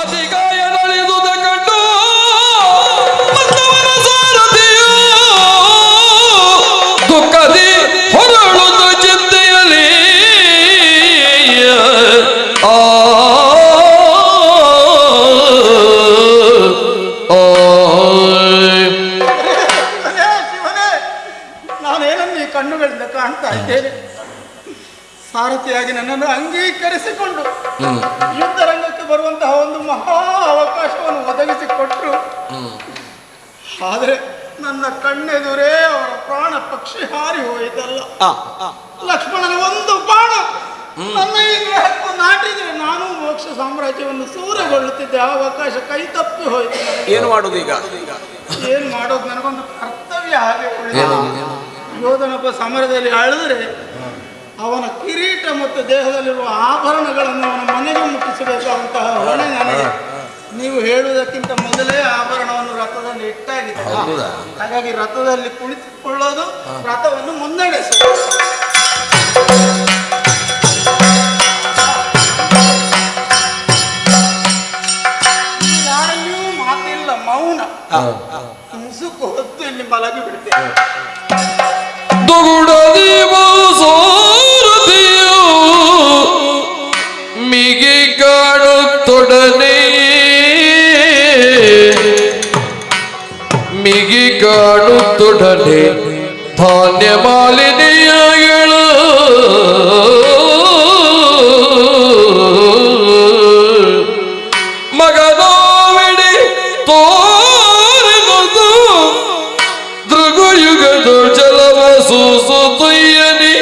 ಅತಿಗಾಯನಳಿದುದ ಕಂಡು ಬಂದವನ ಸಾರಥಿಯು ದುಃಖದಿ ಹೊರಳುತ್ತ ಚಿಂತೆಯಲ್ಲಿ ನಾನೇನನ್ನು ಕಣ್ಣುಗಳಿಂದ ಕಾಣ್ತಾ ಇದ್ದೇನೆ. ಸಾರಥಿಯಾಗಿ ನನ್ನನ್ನು ಅಂಗೀಕರಿಸಿಕೊಂಡು ಯುದ್ಧರಂಗಕ್ಕೆ ಬರುವಂತಹ ಒಂದು ಮಹಾ ಅವಕಾಶವನ್ನು ಒದಗಿಸಿಕೊಟ್ರು. ಆದರೆ ನನ್ನ ಕಣ್ಣೆದುರೇ ಅವರ ಪ್ರಾಣ ಪಕ್ಷಿ ಹಾರಿ ಹೋಯಿತಲ್ಲ. ಲಕ್ಷ್ಮಣನ ಒಂದು ಬಾಣ ನನ್ನ ಈ ಗ್ರಹಕ್ಕೂ ನಾಟಿದ್ರೆ ನಾನು ಮೋಕ್ಷ ಸಾಮ್ರಾಜ್ಯವನ್ನು ಸೂರೆಗೊಳ್ಳುತ್ತಿದ್ದೆ. ಆ ಅವಕಾಶ ಕೈ ತಪ್ಪಿ ಹೋಯಿತು. ಏನು ಮಾಡೋದು ಈಗ? ಏನು ಮಾಡೋದು? ನನಗೊಂದು ಕರ್ತವ್ಯ ಹಾಗೆ ಉಳಿದ. ಯೋಧನೊಬ್ಬ ಸಮರದಲ್ಲಿ ಅಳಿದ್ರೆ ಅವನ ಕಿರೀಟ ಮತ್ತು ದೇಹದಲ್ಲಿರುವ ಆಭರಣಗಳನ್ನು ಅವನ ಮನೆಗೆ ಮುಟ್ಟಿಸಬೇಕಾದಂತಹ ಹೊಣೆ ನನಗೆ. ನೀವು ಹೇಳುವುದಕ್ಕಿಂತ ಮೊದಲೇ ಆಭರಣವನ್ನು ರಥದಲ್ಲಿ ಇಟ್ಟಾಗಿದೆ. ಹಾಗಾಗಿ ರಥದಲ್ಲಿ ಕುಳಿತುಕೊಳ್ಳೋದು, ರಥವನ್ನು ಮುನ್ನಡೆಸೋದು. ಯಾರಲ್ಲಿಯೂ ಮಾತಿಲ್ಲ, ಮೌನ. ಮುಸುಕು ಹೊತ್ತು ಇಲ್ಲಿ ಮಲಗಿ ಬಿಡ್ತೇನೆ. ಮಿಗಿ ಕಾಣುತ್ತೊಡನೆ ಮಿಗಿ ಕಾಣುತ್ತೊಡನೆ ಧಾನ್ಯ ಮಾಲಿನ್ಯಗಳು ಮಗನೋವಿಡಿ ತೋರಿದು ದೃಗುಯುಗದ ಜಲವ ಸೂಸುತ್ತಯ್ಯನಿ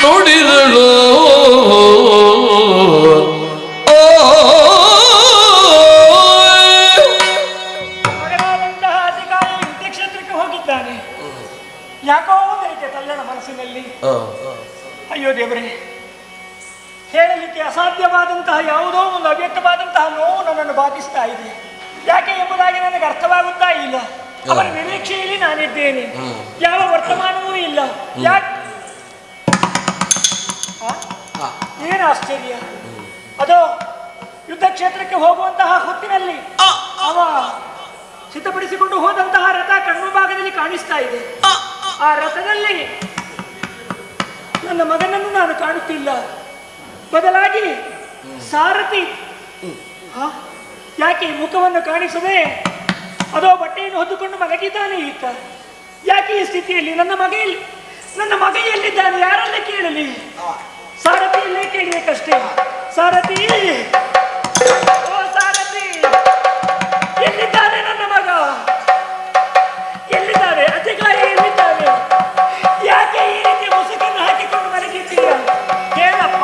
ನುಡಿದಳು. ಯಾಕೋ ಒಂದೈತೆ ತಲ್ಲಣ ಮನಸ್ಸಿನಲ್ಲಿ. ಅಯ್ಯೋ ದೇವರೇ, ಹೇಳಲಿಕ್ಕೆ ಅಸಾಧ್ಯವಾದಂತಹ ಯಾವುದೋ ಒಂದು ಅವ್ಯಕ್ತವಾದಂತಹ ನೋವು ನನ್ನನ್ನು ಬಾಧಿಸ್ತಾ ಇದೆ. ಯಾಕೆ ಎಂಬುದಾಗಿ ನನಗೆ ಅರ್ಥವಾಗುತ್ತಾ ಇಲ್ಲ. ಅವರ ನಿರೀಕ್ಷೆಯಲ್ಲಿ ನಾನಿದ್ದೇನೆ, ಯಾವ ವರ್ತಮಾನವೂ ಇಲ್ಲ. ಯಾಕೆ? ಏನು ಆಶ್ಚರ್ಯ! ಅದೋ ಯುದ್ಧ ಕ್ಷೇತ್ರಕ್ಕೆ ಹೋಗುವಂತಹ ಹೊತ್ತಿನಲ್ಲಿ ಅವ ಸಿದ್ಧಪಡಿಸಿಕೊಂಡು ಹೋದಂತಹ ರಥ ಕಣ್ಣು ಭಾಗದಲ್ಲಿ ಕಾಣಿಸ್ತಾ ಇದೆ. ಆ ರಥದಲ್ಲಿ ನನ್ನ ಮಗನನ್ನು ನಾನು ಕಾಣುತ್ತಿಲ್ಲ, ಬದಲಾಗಿ ಸಾರಥಿ. ಯಾಕೆ ಮುಖವನ್ನು ಕಾಣಿಸದೆ ಅದೋ ಬಟ್ಟೆಯನ್ನು ಹೊದ್ದುಕೊಂಡು ಮಲಗಿದ್ದಾನೆ ಈತ? ಯಾಕೆ ಈ ಸ್ಥಿತಿಯಲ್ಲಿ? ನನ್ನ ಮಗ ಎಲ್ಲಿದ್ದಾನೆ? ಯಾರಲ್ಲೇ ಕೇಳಲಿ? ಸಾರಥಿಯಲ್ಲೇ ಕೇಳಬೇಕಷ್ಟೇ. ಸಾರಥಿ, ಓ ಸಾರಥಿ, ಎಲ್ಲಿದ್ದಾನೆ ನನ್ನ ಮಗ? ಎಲ್ಲಿದ್ದಾರೆ? ಅಧಿಕಾರಿ ಎಲ್ಲಿದ್ದಾರೆ? ಯಾಕೆ ಈ ರೀತಿ ಮುಸುಕನ್ನು ಹಾಕಿಕೊಂಡು ಮಲಗಿದ್ದೀಯ? ಹೇಳಪ್ಪ.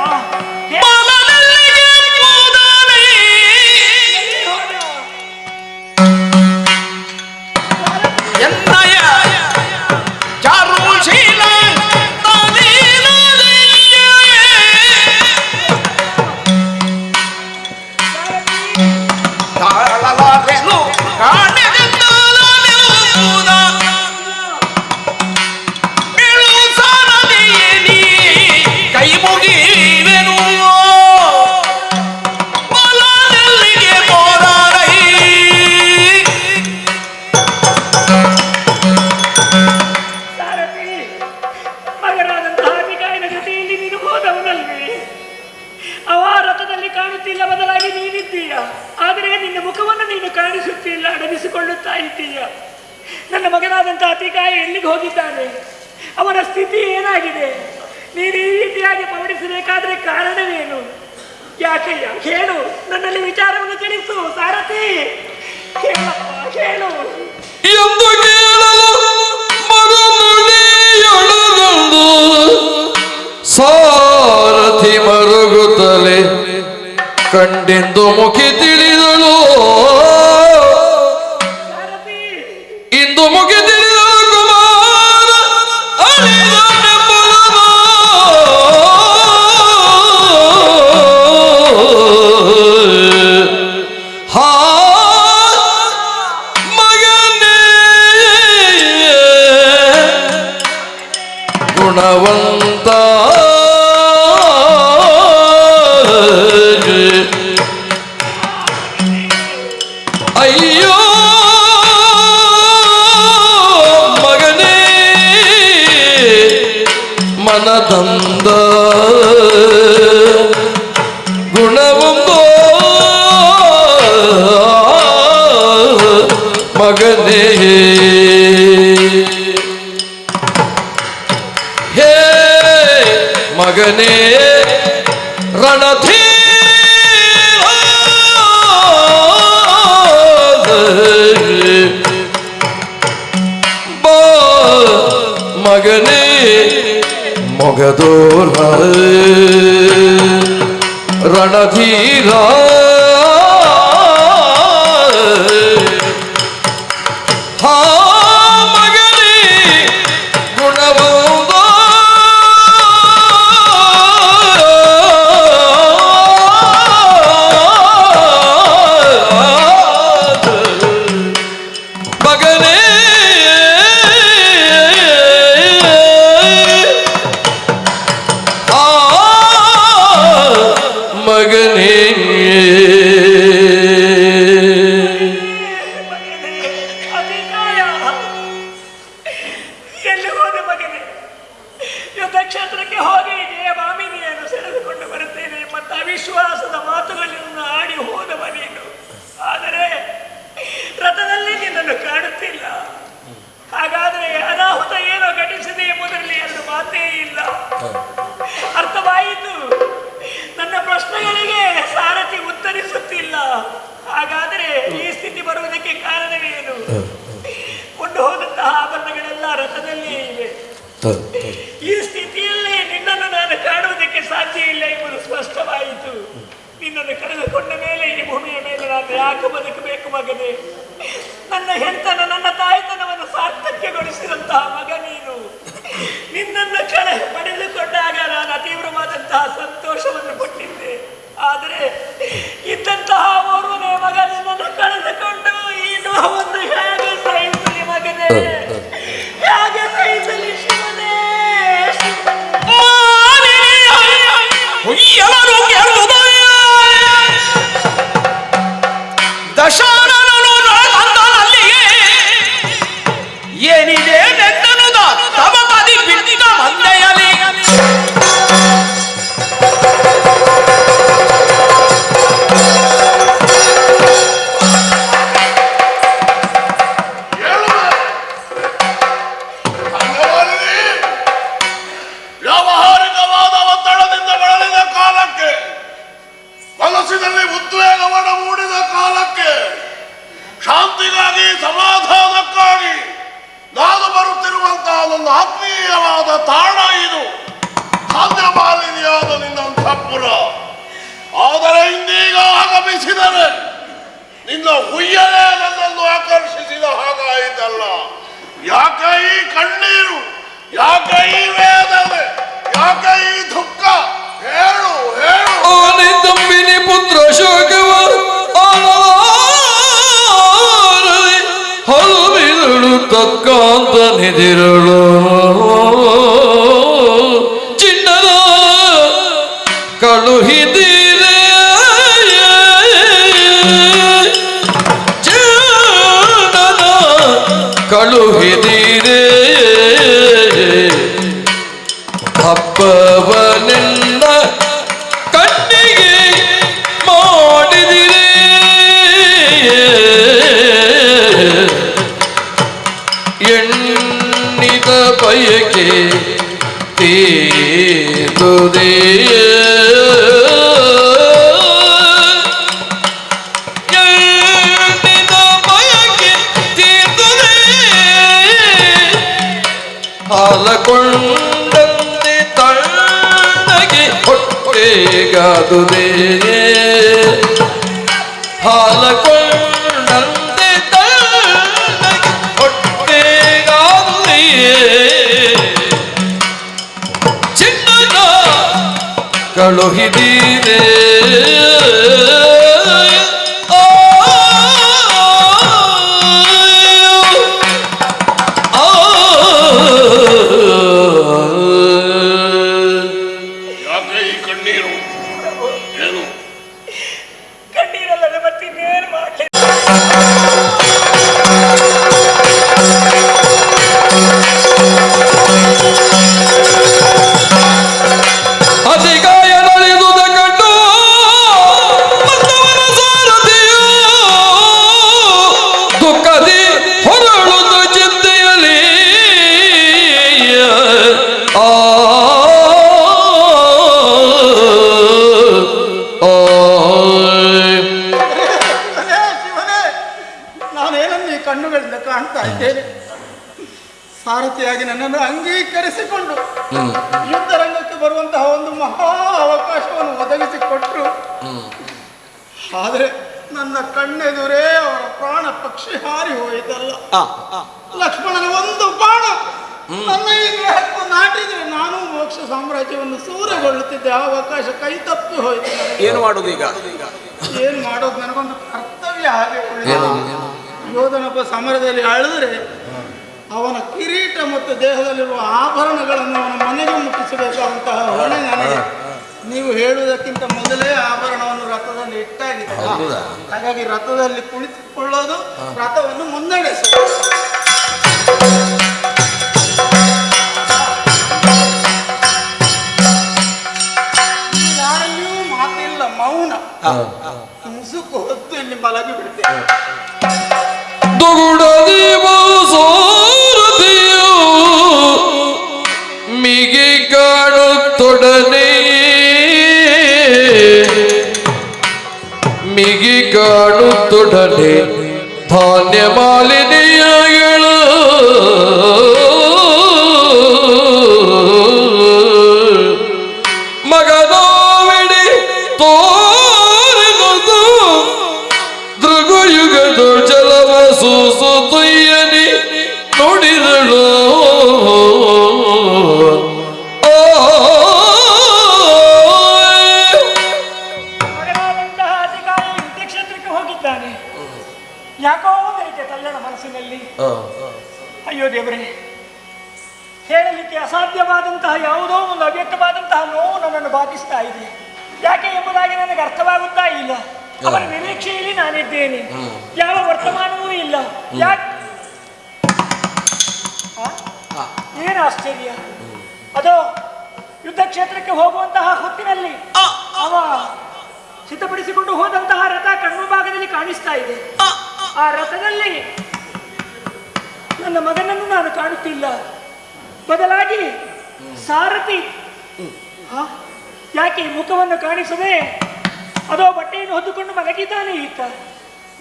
ನನ್ನ ಮಗನಾದಂತಹ ಅತಿಕಾಯ ಎಲ್ಲಿಗೆ ಹೋಗಿದ್ದಾನೆ? ಅವನ ಸ್ಥಿತಿ ಏನಾಗಿದೆ? ನೀನು ಈ ರೀತಿಯಾಗಿ ಪವಡಿಸಬೇಕಾದ್ರೆ ಕಾರಣವೇನು? ಯಾಕಯ್ಯ, ಹೇಳು, ನನ್ನಲ್ಲಿ ವಿಚಾರವನ್ನು ತಿಳಿಸು. ಸಾರಥಿ, ಹೇಳಪ್ಪ, ಹೇಳು ಎಂದು ಕೇಳಲು ಮರುನುಡಿಯೊಳಗೊಂದು ಸಾರಥಿ ಮರುಗುತ್ತಲೇ ಕಂಡೆಂದು ಮುಖಿ ತಿಳಿದಳು. ಇಂದು ಮುಖಿ ತಿಳಿದಳು ಕುಮಾರ ಅಳಿದನೆಂಬುದನು. ಹಾ ಮಗನೇ, ಗುಣವಂತ ಮನದಂದ ಗುಣವೊಂದೋ ಮಗನೇ ಹೇ ಮಗನೇ ರಣಧೀರ ಬಾ ಮಗನೇ ಮೊಗದೋಲ ರಣಧೀರ ಹಾ ಮಗನೇ ಗುಣವಂದ ಮಗನೇ ಮಗನೇ ಅಧಿಕಾಯ ಎಲ್ಲಿ ಹೋದ ಮಗನೇ? ಯುದ್ಧ ಕ್ಷೇತ್ರಕ್ಕೆ ಹೋಗಿ ಜಯಭಾಮಿನಿಯನ್ನು ಸೆಳೆದುಕೊಂಡು ಬರುತ್ತೇನೆ ಮತ್ತು ಅವಿಶ್ವಾಸದ ಮಾತುಗಳನ್ನು ಆಡಿ ಹೋದವ ನೀನು. ಆದರೆ ರಥದಲ್ಲಿ ನಿನ್ನನ್ನು ಕಾಣುತ್ತಿಲ್ಲ. ಹಾಗಾದರೆ ಅನಾಹುತ ಏನೋ ಘಟಿಸಿದೆ ಎಂಬುದರಲ್ಲಿ ಎರಡು ಮಾತೇ ಇಲ್ಲ. ಅರ್ಥವಾಯಿತು. ನನ್ನ ಪ್ರಶ್ನೆಗಳಿಗೆ ಸಾರಥಿ ಉತ್ತರಿಸುತ್ತಿಲ್ಲ. ಹಾಗಾದರೆ ಈ ಸ್ಥಿತಿ ಬರುವುದಕ್ಕೆ ಕಾರಣವೇನು? ಕೊಂಡು ಹೋದಂತಹ ಆಭರಣಗಳೆಲ್ಲ ರಥದಲ್ಲಿಯೇ ಇವೆ. ಈ ಸ್ಥಿತಿಯಲ್ಲಿ ನಿನ್ನನ್ನು ನಾನು ಕಾಣುವುದಕ್ಕೆ ಸಾಧ್ಯ ಇಲ್ಲ ಎಂಬುದು ಸ್ಪಷ್ಟವಾಯಿತು. ನಿನ್ನನ್ನು ಕಳೆದುಕೊಂಡ ಮೇಲೆ ಈ ಭೂಮಿಯ ಮೇಲೆ ನಾನು ಯಾಕೆ ಬದುಕಬೇಕು ಮಗನೇ? ನನ್ನ ಹೆಂಡತನ ನನ್ನ ತಾಯ್ತನವನ್ನು ಸಾರ್ಥಕ್ಯಗೊಳಿಸಿದಂತಹ ಮಗ ನೀನು. ನಿನ್ನನ್ನು ಪಡೆದುಕೊಂಡಾಗ ನಾನು ಅತೀವ್ರವಾದಂತಹ ಸಂತೋಷವನ್ನು ಪಟ್ಟಿದ್ದೆ. ಆದರೆ ಇದ್ದಂತಹ ಓರ್ವನೇ ಮಗ ನಿನ್ನನ್ನು ಕಳೆದುಕೊಂಡು ಈ ನೋವನ್ನು ಹೇಗೆ ಸಹಿಸಲಿ ಮಗನೇ? ಹೇಗೆ ಸಹಿಸಲಿ ಶಿವನೇ? ದಶಾನನು ನನ್ನಲ್ಲಿಗೆ ಏನಿದೆ ನೆಟ್ಟನುದ ತಮಕದಿ ಬಿಟ್ಟಿದ ಮಂದೆಯಲಿ ವ್ಯಾವಹಾರಿಕವಾದ ಒತ್ತಡದಿಂದ ಬಳಲಿದ ಕಾಲಕ್ಕೆ, ಮನಸ್ಸಿನಲ್ಲಿ ಉದ್ವೇಗವನ್ನು ಮೂಡಿದ ಕಾಲಕ್ಕೆ, ಶಾಂತಿಗಾಗಿ ಸಮಾಧಾನಕ್ಕಾಗಿ ನಾನು ಬರುತ್ತಿರುವಂತಹ ನನ್ನ ಆತ್ಮೀಯವಾದ ತಾಣ ಇದು. ಸಾಧ್ಯ ಮಾಲಿನ್ಯಾದ ನಿನ್ನಂತಃಪುರ. ಆದರೆ ಇಂದೀಗ ಆಗಮಿಸಿದರೆ ನಿನ್ನ ಹುಯ್ಯಲೇ ನನ್ನನ್ನು ಆಕರ್ಷಿಸಿದ ಹಾಗಾಯಿತಲ್ಲ. ಯಾಕೆ ಈ ಕಣ್ಣೀರು? ಯಾಕೆ ಈ ವೇದನೆ? ಯಾಕೆ ಈ ದುಃಖ? ಹೇಳು ಹೇಳು. ಆನೆ ತಂಬಿನಿ ಪುತ್ರ ಶೋಕವ ಹಲವಿದಳು ತತ್ಕಾಂತ ನಿಧಿರಳು ಚಿನ್ನದ ಕಳುಹಿದಿರೆ ಚಿನ್ನದ ಕಳುಹಿದಿರೆ ಹಬ್ಬವನೆಲ್ಲ ಕಣ್ಣಿಗೆ ಮಾಡಿದಿರೆ ಎಣ್ಣಿದ ಬಯಕೆ ತೀರುದೆ ಎಣ್ಣಿದ ಬಯಕೆ ತೀರುದೆ ಹಾಲಕೊಂಡಂತೆ ತಣ್ಣಗೆ ಹೊಟ್ಟೆಗಾದುದೆ ಹಾಲಕೊಂಡಂತೆ ತಣ್ಣಗೆ ಹೊಟ್ಟೆಗಾದುದೆ ಚಿನ್ನದ ಕಳುಹಿದಿರೆ ಯಾಕೆ ಈ ಕಣ್ಣೀರು? ಏನು? ಕಣ್ಣೀರಲ್ಲದೆ ಮತ್ತಿನ್ನೇನು ಮಾಡಲಿ? ಕಾಣ್ತಾ ಇದ್ದೇನೆ. ಸಾರಥಿಯಾಗಿ ನನ್ನನ್ನು ಅಂಗೀಕರಿಸಿಕೊಂಡು ಯುದ್ಧರಂಗಕ್ಕೆ ಬರುವಂತಹ ಒಂದು ಮಹಾ ಅವಕಾಶವನ್ನು ಒದಗಿಸಿಕೊಟ್ರು. ಆದರೆ ನನ್ನ ಕಣ್ಣೆದುರೇ ಅವರ ಪ್ರಾಣ ಪಕ್ಷಿ ಹಾರಿ ಹೋಯಿತಲ್ಲ. ಲಕ್ಷ್ಮಣನ ಒಂದು ಬಾಣ ನನ್ನ ಈ ಗ್ರಹಕ್ಕೂ ನಾಟಿದ್ರೆ ನಾನು ಮೋಕ್ಷ ಸಾಮ್ರಾಜ್ಯವನ್ನು ಸೂರೆಗೊಳ್ಳುತ್ತಿದ್ದೆ. ಆ ಅವಕಾಶ ಕೈ ತಪ್ಪಿ ಹೋಯಿತು. ಏನು ಮಾಡುದು ಈಗ? ಏನು ಮಾಡೋದು? ನನಗೊಂದು ಕರ್ತವ್ಯ ಹಾಗೆ ಉಳಿದಿದೆ. ಯೋಧನೊಬ್ಬ ಸಮರದಲ್ಲಿ ಅಳಿದ್ರೆ ಅವನ ಕಿರೀಟ ಮತ್ತು ದೇಹದಲ್ಲಿರುವ ಆಭರಣಗಳನ್ನು ಅವನ ಮನೆಗೆ ಮುಟ್ಟಿಸಬೇಕಾದಂತಹ ಹೊಣೆ ನನಗೆ. ನೀವು ಹೇಳುವುದಕ್ಕಿಂತ ಮೊದಲೇ ಆಭರಣವನ್ನು ರಥದಲ್ಲಿ ಇಟ್ಟಾಗಿದೆ. ಹಾಗಾಗಿ ರಥದಲ್ಲಿ ಕುಳಿತುಕೊಳ್ಳೋದು, ರಥವನ್ನು ಮುನ್ನಡೆಸೋದು. ಯಾರಲ್ಲಿಯೂ ಮಾತಿಲ್ಲ, ಮೌನ. ಮುಸುಕು ಹೊತ್ತು ಇಲ್ಲಿ ಮಲಗಿ ಬಿಡ್ತೇನೆ. ಸಾರಥಿಯು ಮಿಗಿ ಕಾಣುತ್ತೊಡನೆ ಮಿಗಿ ಕಾಣುತ್ತೊಡನೆ ಧಾನ್ಯ ಮಾಲಿನ್ಯಗಳು ಮಗನೋವಿಡಿ ತೋರಿಗೊಂದು ದೃಗುಯುಗದ ಜಲವ ಸೂಸುತ್ತಯ್ಯನಿ ನುಡಿದಳು. ಮಗನಾದಂತಹ ಅಧಿಕಾರಿ ಯುದ್ಧ ಕ್ಷೇತ್ರಕ್ಕೆ ಹೋಗಿದ್ದಾನೆ. ಯಾಕೋ ಒಂದೈತೆ ತಲ್ಲಣ ಮನಸ್ಸಿನಲ್ಲಿ. ಅಯ್ಯೋ ದೇವರೇ, ಹೇಳಲಿಕ್ಕೆ ಅಸಾಧ್ಯವಾದಂತಹ ಯಾವುದೋ ಒಂದು ಅವ್ಯಕ್ತವಾದಂತಹ ನೋವು ನನ್ನನ್ನು ಬಾಧಿಸ್ತಾ ಇದೆ. ಯಾಕೆ ಎಂಬುದಾಗಿ ನನಗೆ ಅರ್ಥವಾಗುತ್ತಾ ಇಲ್ಲ. ಅವರ ನಿರೀಕ್ಷೆಯಲ್ಲಿ ನಾನಿದ್ದೇನೆ. ಯಾವ ವರ್ತಮಾನವೂ ಇಲ್ಲ. ಯಾಕೆ? ಏನು ಆಶ್ಚರ್ಯ! ಅದು ಯುದ್ಧ ಕ್ಷೇತ್ರಕ್ಕೆ ಹೋಗುವಂತಹ ಹೊತ್ತಿನಲ್ಲಿ ಅವ ಸಿದ್ಧಪಡಿಸಿಕೊಂಡು ಹೋದಂತಹ ರಥ ಕಣ್ಣು ಭಾಗದಲ್ಲಿ ಕಾಣಿಸ್ತಾ ಇದೆ. ಆ ರಥದಲ್ಲಿ ನನ್ನ ಮಗನನ್ನು ನಾನು ಕಾಣುತ್ತಿಲ್ಲ. ಬದಲಾಗಿ ಸಾರಥಿ ಯಾಕೆ ಮುಖವನ್ನು ಕಾಣಿಸದೆ ಅದೋ ಬಟ್ಟೆಯನ್ನು ಹೊದ್ದುಕೊಂಡು ಮಲಗಿದ್ದಾನೆ ಈತ.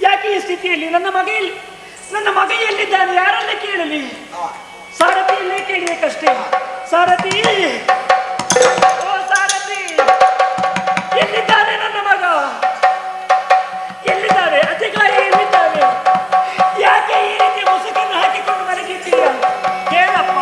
ಯಾಕೆ ಈ ಸ್ಥಿತಿಯಲ್ಲಿ? ನನ್ನ ಮಗ ಎಲ್ಲಿದ್ದಾನೆ? ಯಾರನ್ನ ಕೇಳಲಿ? ಸಾರಥಿಯಲ್ಲೇ ಕೇಳಬೇಕಷ್ಟೇ. ಸಾರಥಿ, ಓ ಸಾರಥಿ, ಎಲ್ಲಿದ್ದಾನೆ ನನ್ನ ಮಗ? ಎಲ್ಲಿದ್ದಾರೆ? ಅಧಿಕಾರಿ ಎಲ್ಲಿದ್ದಾನೆ? ಯಾಕೆ ಈ ರೀತಿ ಮುಸುಕನ್ನು ಹಾಕಿಕೊಂಡು ಮಲಗಿದ್ದೀಯ? ಹೇಳಪ್ಪ.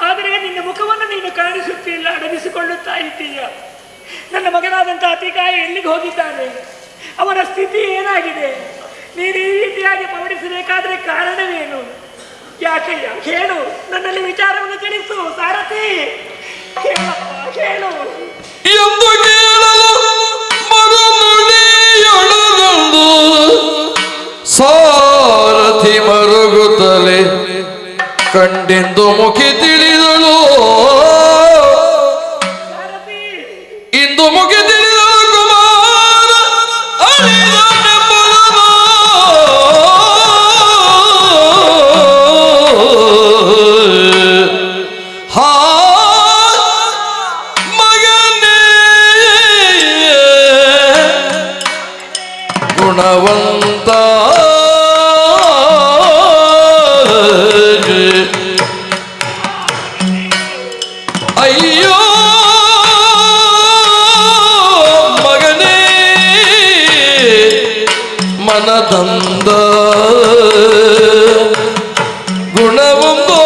ಆದರೆ ನಿನ್ನ ಮುಖವನ್ನು ನೀನು ಕಾಣಿಸುತ್ತಿಲ್ಲ, ಅಡಗಿಸಿಕೊಳ್ಳುತ್ತಾ ಇದ್ದೀಯ. ನನ್ನ ಮಗನಾದಂತಹ ಅತಿಕಾಯ ಎಲ್ಲಿಗೆ ಹೋಗಿದ್ದಾನೆ? ಅವನ ಸ್ಥಿತಿ ಏನಾಗಿದೆ? ನೀನು ಈ ರೀತಿಯಾಗಿ ಪವಡಿಸಬೇಕಾದ್ರೆ ಕಾರಣವೇನು? ಯಾಕಯ್ಯ, ಹೇಳು. ನನ್ನಲ್ಲಿ ವಿಚಾರವನ್ನು ತಿಳಿಸು ಸಾರಥಿ. ಹೇಳಪ್ಪ, ಹೇಳು ಎಂದು ಕೇಳಲು ಮರುನುಡಿಯೊಡಗಂದು ಸಾರಥಿ ಮರುಗುತ್ತಲೇ ಕಂಡೆಂದು ಮುಖಿ ತಿಳಿದಳು. ಇಂದು ಮುಖಿ ತಿಳಿದಳು ಕುಮಾರ ಅಳಿದನೆಂಬುದನು. ಹಾ ಮಗನೇ, ಗುಣವಂತ ಅಯ್ಯೋ ಮಗನೇ, ಮನದಂದ ಗುಣವೊಂದೋ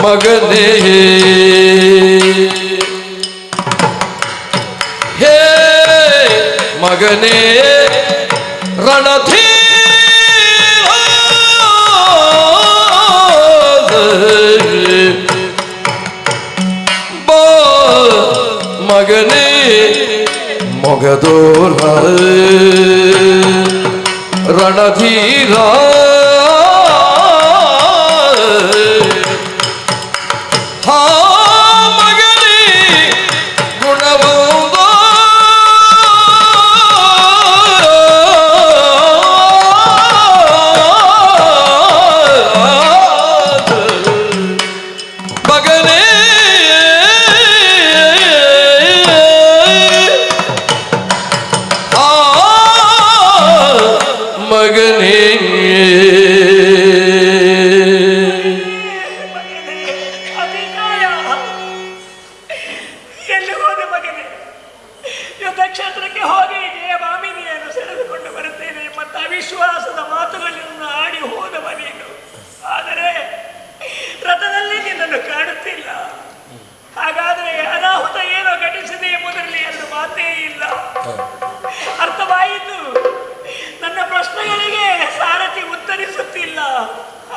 ಮಗನೇ. ಹೇ ರಣಧೀರ ಬಾ ಮಗನೇ ಮೊಗದೋರ ರಣಧೀರ ಹಾ ಮಗನೇ ಗುಣವಂತ ಮಗನೇ ಮಗನೇ ಅಭಿಕಾಯ ಎಲ್ಲಿ ಹೋದ ಮಗನೇ? ಯುದ್ಧ ಕ್ಷೇತ್ರಕ್ಕೆ ಹೋಗಿ ಜಯಭಾಮಿನಿಯನ್ನು ಸೆಳೆದುಕೊಂಡು ಬರುತ್ತೇನೆ ಮತ್ತು ಅವಿಶ್ವಾಸದ ಮಾತುಗಳನ್ನು ಆಡಿ ಹೋದವ ನೀನು. ಆದರೆ ರಥದಲ್ಲಿ ನಿನ್ನನ್ನು ಕಾಣುತ್ತಿಲ್ಲ. ಹಾಗಾದರೆ ಅನಾಹುತ ಏನೋ ಘಟಿಸಿದೆ ಎಂಬುದರಲ್ಲಿ ಎರಡು ಮಾತೇ ಇಲ್ಲ. ಅರ್ಥವಾಯಿತು. ನನ್ನ ಪ್ರಶ್ನೆಗಳಿಗೆ ಸಾರಥಿ ಉತ್ತರಿಸುತ್ತಿಲ್ಲ.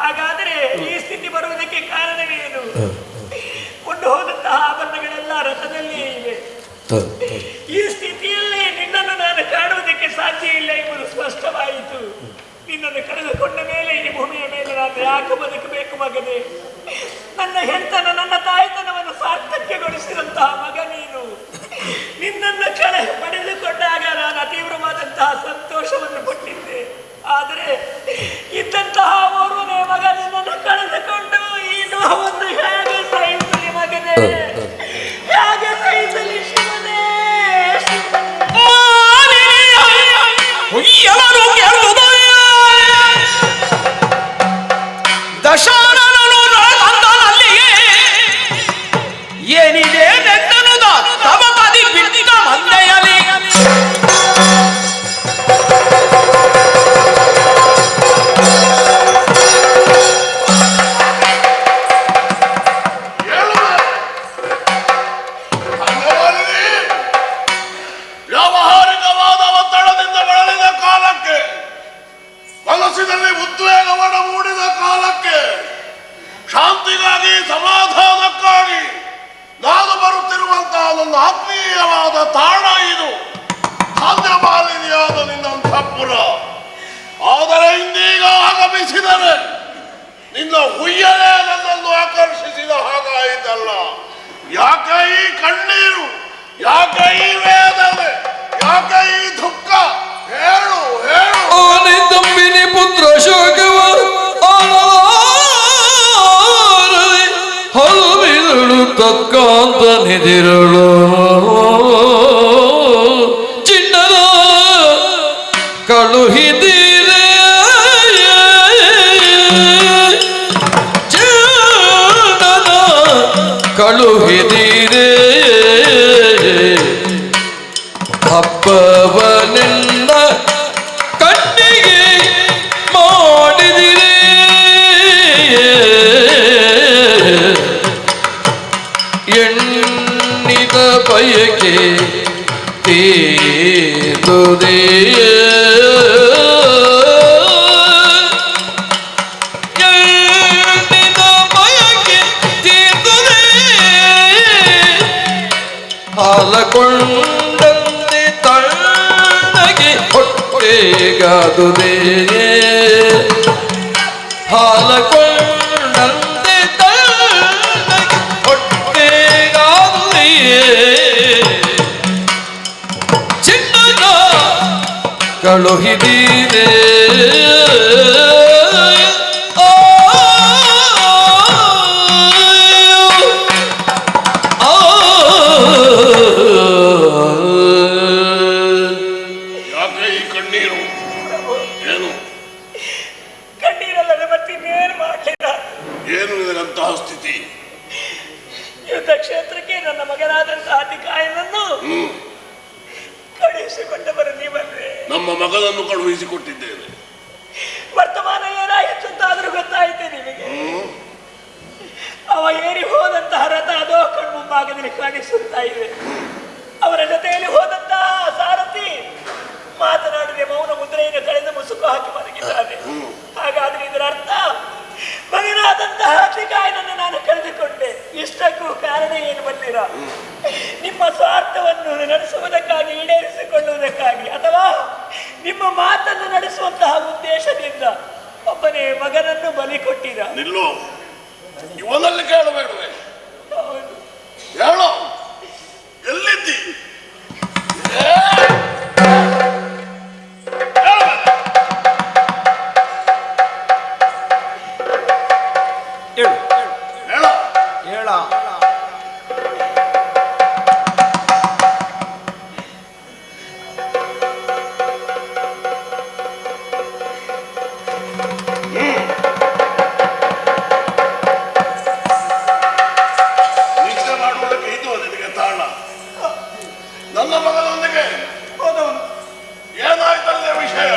ಹಾಗಾದರೆ ಈ ಸ್ಥಿತಿ ಬರುವುದಕ್ಕೆ ಕಾರಣವೇನು? ಕೊಂಡು ಹೋದಂತಹ ಆಭರಣಗಳೆಲ್ಲ ರಥದಲ್ಲಿಯೇ ಇವೆ. ಈ ಸ್ಥಿತಿಯಲ್ಲಿ ನಿನ್ನನ್ನು ನಾನು ಕಾಣುವುದಕ್ಕೆ ಸಾಧ್ಯ ಇಲ್ಲ ಎಂಬುದು ಸ್ಪಷ್ಟವಾಯಿತು. ನಿನ್ನನ್ನು ಕಳೆದುಕೊಂಡ ಮೇಲೆ ಈ ಭೂಮಿಯ ಮೇಲೆ ನಾನು ಯಾಕೆ ಬದುಕಬೇಕು ಮಗನೇ? ನನ್ನ ಹೆಂಡತನ ನನ್ನ ತಾಯ್ತನವನ್ನು ಸಾರ್ಥಕ್ಯಗೊಳಿಸಿದಂತಹ ಮಗ ನೀನು. ನಿನ್ನನ್ನು ಪಡೆದುಕೊಂಡಾಗ ನಾನು ಅತೀವ್ರವಾದಂತಹ ಸಂತೋಷವನ್ನು ಪಟ್ಟಿದ್ದೆ. ಆದರೆ ಇದ್ದಂತಹ ಓರ್ವನೇ ಮಗ ನಿನ್ನನ್ನು ಕಳೆದುಕೊಂಡು ಈ ನೋವನ್ನು ಹೇಗೆ ಸಹಿಸಲಿ ಮಗನೇ? ಹೇಗೆ ಸಹಿಸಲಿ ಶಿವನೇ? ದಶಾನನನು ತಂದನಲ್ಲಿಯೇ ಏನಿದೆ ನೆಟ್ಟನುದ ತಮ ಕದಿ ಬಿಟ್ಟಿದ ಮಂದೆಯಲಿ ವ್ಯಾವಹಾರಿಕವಾದ ಒತ್ತಡದಿಂದ ಬಳಲಿದ ಕಾಲಕ್ಕೆ, ಮನಸ್ಸಿನಲ್ಲಿ ಉದ್ವೇಗವನ್ನು ಮೂಡಿದ ಕಾಲಕ್ಕೆ, ಶಾಂತಿಗಾಗಿ ಸಮಾಧಾನಕ್ಕಾಗಿ ನಾನು ಬರುತ್ತಿರುವಂತಹ ನನ್ನ ಆತ್ಮೀಯವಾದ ತಾಣ ಇದು. ಸಾಧ್ಯ ಮಾಲಿನ್ಯಾದ ನಿನ್ನಂತಃಪುರ. ಆದರೆ ಇಂದೀಗ ಆಗಮಿಸಿದರೆ ನಿನ್ನ ಹುಯ್ಯಲೇ ನನ್ನನ್ನು ಆಕರ್ಷಿಸಿದ ಹಾಗಾಯಿತಲ್ಲ. ಯಾಕೆ ಈ ಕಣ್ಣೀರು? ಯಾಕೆ ಈ ವೇದನೆ? ಯಾಕೆ ಈ ದುಃಖ? ಹೇಳು ಹೇಳು. ಅವನಿ ತಂಬಿನಿ ಪುತ್ರ ಶೋಕವ ಹಲ್ವಿದಳು ತತ್ಕಾಂತ ನಿಧಿರಳು ಚಿನ್ನದ ಕಳುಹಿದಿರೆ ಚಿನ್ನದ ಕಳುಹಿದಿರೆ ಹಬ್ಬವನಿಂದ ಕಣ್ಣಿಗೆ ಮಾಡಿದಿರಿ ಎಣ್ಣಿದ ಬಯಕೆ ತೀರುವುದೇ ಎಣ್ಣಿದ ಬಯಕೆ ತೀರುವುದೇ ಹಾಲಕೊಂಡಂತೆ ತಣ್ಣಗೆ ಹೊಟ್ಟೆಗಾದುದೇ ಹಾಲಕೊಂಡಂತೆ ತಣ್ಣಗೆ ಹೊಟ್ಟೆಗಾದುದೇ ಚಿನ್ನದ ಕಳುಹಿದಿರೆ ಯಾಕೆ ಈ ಕಣ್ಣೀರು? ಏನು ಕಣ್ಣೀರಲ್ಲದೆ ಮತ್ತಿನ್ನೇನು ಮಾಡಲಿಲ್ಲ. ಏನು ನಿನಗಂತಹ ಸ್ಥಿತಿ? ಯುದ್ಧ ಕ್ಷೇತ್ರಕ್ಕೆ ನನ್ನ ಮಗನಾದಂತಹ ಅಧಿಕಾಯನನ್ನು ಕಳುಹಿಸಿಕೊಂಡವರು ನೀವಲ್ವೇ? ನಮ್ಮ ಮಗನನ್ನು ಕಳುಹಿಸಿಕೊಟ್ಟಿದ್ದೇನೆ. ವರ್ತಮಾನ ಏನಾಯಿತು ಅಂತಾದ್ರೂ ಗೊತ್ತಾಯ್ತು ನಿಮಗೆ? ಅವ ಏರಿ ಹೋದಂತಹ ರಥ ಅದೋ ಕಣ್ಮುಂಭಾಗದಲ್ಲಿ ಕಾಣಿಸುತ್ತಾ ಇದೆ. ಅವರ ಜೊತೆಯಲ್ಲಿ ಹೋದಂತಹ ಸಾರಥಿ ಮಾತನಾಡಿದೆ, ಮೌನ ಮುದ್ರೆಯನ್ನು ಕಳೆದ ಮುಸುಕು ಹಾಕಿ ಮಲಗಿದ್ದಾನೆ. ಹಾಗಾದ್ರೆ ಇದರ ಅರ್ಥ ಮಗನಾದಂತಹ ಅತಿಕಾಯನನ್ನು ನಾನು ಕಳೆದುಕೊಂಡೆ. ಇಷ್ಟಕ್ಕೂ ಕಾರಣ ಏನು ಬಂದಿರ? ನಿಮ್ಮ ಸ್ವಾರ್ಥವನ್ನು ನಡೆಸುವುದಕ್ಕಾಗಿ, ಈಡೇರಿಸಿಕೊಳ್ಳುವುದಕ್ಕಾಗಿ, ಅಥವಾ ನಿಮ್ಮ ಮಾತನ್ನು ನಡೆಸುವಂತಹ ಉದ್ದೇಶದಿಂದ ಒಬ್ಬನೇ ಮಗನನ್ನು ಬಲಿ ಕೊಟ್ಟಿರ? ನಿಲ್ಲು, ಇವನಲ್ಲಿ ಕೇಳಬೇಡವೆ. ಹೌದು. ಹೇಳು, ಎಲ್ಲಿದ್ದಿ? ನನ್ನ ಮಗನೊಂದಿಗೆ ಹೋದವನು ಏನಾಯ್ತಲ್ಲ ವಿಷಯ?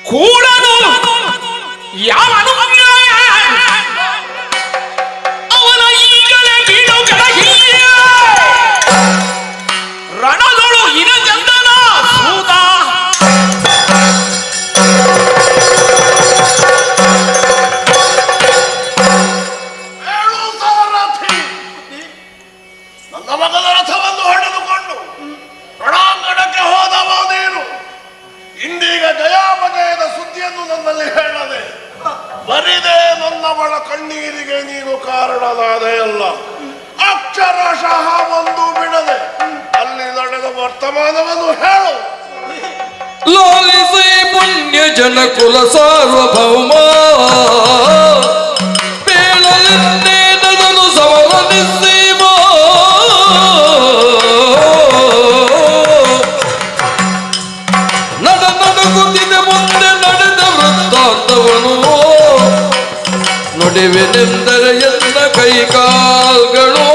ಕೂಡನು ಯಾವನು ಅವನ ಈಗಲೇ ಬೀಳು ಕೆಳಗಿಲ್ಲ. ರಣದೊಳು ಇನಜಂದನ ಸೂತ ನನ್ನ ಮಗನ ರಥವನ್ನು ಹೊಡೆದುಕೊಂಡು ರಣಾಂಗಣಕ್ಕೆ ಹೋದವ ನೀನು. ಇಂದೀಗ ಜಯಾಪಜಯದ ಸುದ್ದಿಯನ್ನು ನನ್ನಲ್ಲಿ ಹೇಳದೆ ಬರಿದೆ ನನ್ನವಳ ಕಣ್ಣೀರಿಗೆ ನೀನು ಕಾರಣನಾದೆ ಅಲ್ಲ. ಅಕ್ಷರಶಃ ಒಂದು ಬಿಡದೆ ಅಲ್ಲಿ ನಡೆದ ವರ್ತಮಾನವನ್ನು ಹೇಳು. ಲಾಲಿಸಿ ಪುಣ್ಯ ಜನ ಕುಲ ಸಾರ್ವಭೌಮ ಪೇಳಲಿನ್ನೇದನು ಸವಲ ನಿಸ್ಸೀಮ ನಡಗುತ್ತಿದೆ ಮುಂದೆ ನಡೆದ ವೃತ್ತಾಂತವನು ನುಡಿವೆನೆಂದರೆ ಎಲ್ಲ ಕೈಕಾಲ್ಗಳು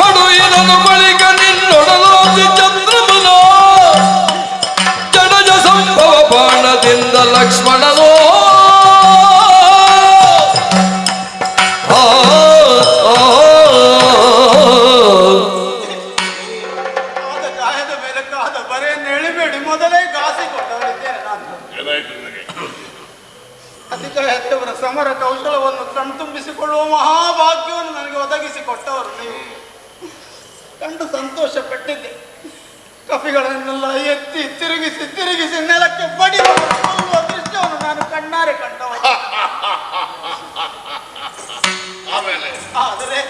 ಮಡುವಿನನು ಬಳಿಕ ನಿನ್ನೊಡಲೋದಿ ಚಂದ್ರಮನ ಜಡಜ ಸಂಭವ ಬಾಣದಿಂದ ಲಕ್ಷ್ಮಣನೋ ಆದ ಗಾಯದ ಮೇಲೆ ಕಾದ ಬರೆಯನ್ನು ಎಳಿಬೇಡಿ, ಮೊದಲೇ ಗಾಸಿಕೊಟ್ಟವರಿದ್ದೇನೆ ನಾನು. ಏನಾಯ್ತು ನಿನಗೆ? ಅತಿಕಾಯತ್ತವರ ಸಮರ ಕೌಶಲವನ್ನು ಕಣ್ತುಂಬಿಸಿಕೊಳ್ಳುವ ಮಹಾಭಾಗ್ಯವನ್ನು ನನಗೆ ಒದಗಿಸಿಕೊಟ್ಟವರು ನೀವು. ಕಂಡು ಸಂತೋಷ ಪಟ್ಟಿದ್ದೆ. ಕಪಿಗಳನ್ನೆಲ್ಲ ಎತ್ತಿ ತಿರುಗಿಸಿ ತಿರುಗಿಸಿ ನೆಲಕ್ಕೆ ಬಡಿಯುವ ದೃಶ್ಯವನ್ನು ನಾನು ಕಣ್ಣಾರೆ ಕಂಡವ. ಆಮೇಲೆ ಆದರೆ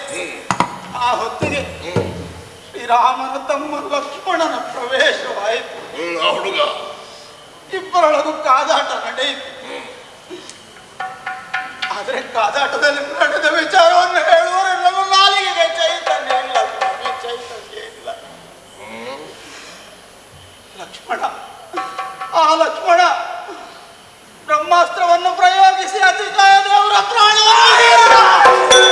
ಆ ಹೊತ್ತಿಗೆ ಶ್ರೀರಾಮನ ತಮ್ಮ ಲಕ್ಷ್ಮಣನ ಪ್ರವೇಶವಾಯಿತು. ಆ ಹುಡುಗ ಇಬ್ಬರೊಳಗೂ ಕಾದಾಟ ನಡೆಯಿತು. ಆದರೆ ಕಾದಾಟದಲ್ಲಿ ನಡೆದ ವಿಚಾರವನ್ನು ಹೇಳುವರೆಲ್ಲರೂ ನಾಲಿಗೆಗೆ ಚೈತನ್ಯ ಇಲ್ಲ ಸ್ವಾಮಿ, ಚೈತನ್ಯ ಇಲ್ಲ. ಲಕ್ಷ್ಮಣ, ಆ ಲಕ್ಷ್ಮಣ ಬ್ರಹ್ಮಾಸ್ತ್ರವನ್ನು ಪ್ರಯೋಗಿಸಿ ಅತಿಕಾಯ ದೇವರ ಪ್ರಾಣವನ್ನು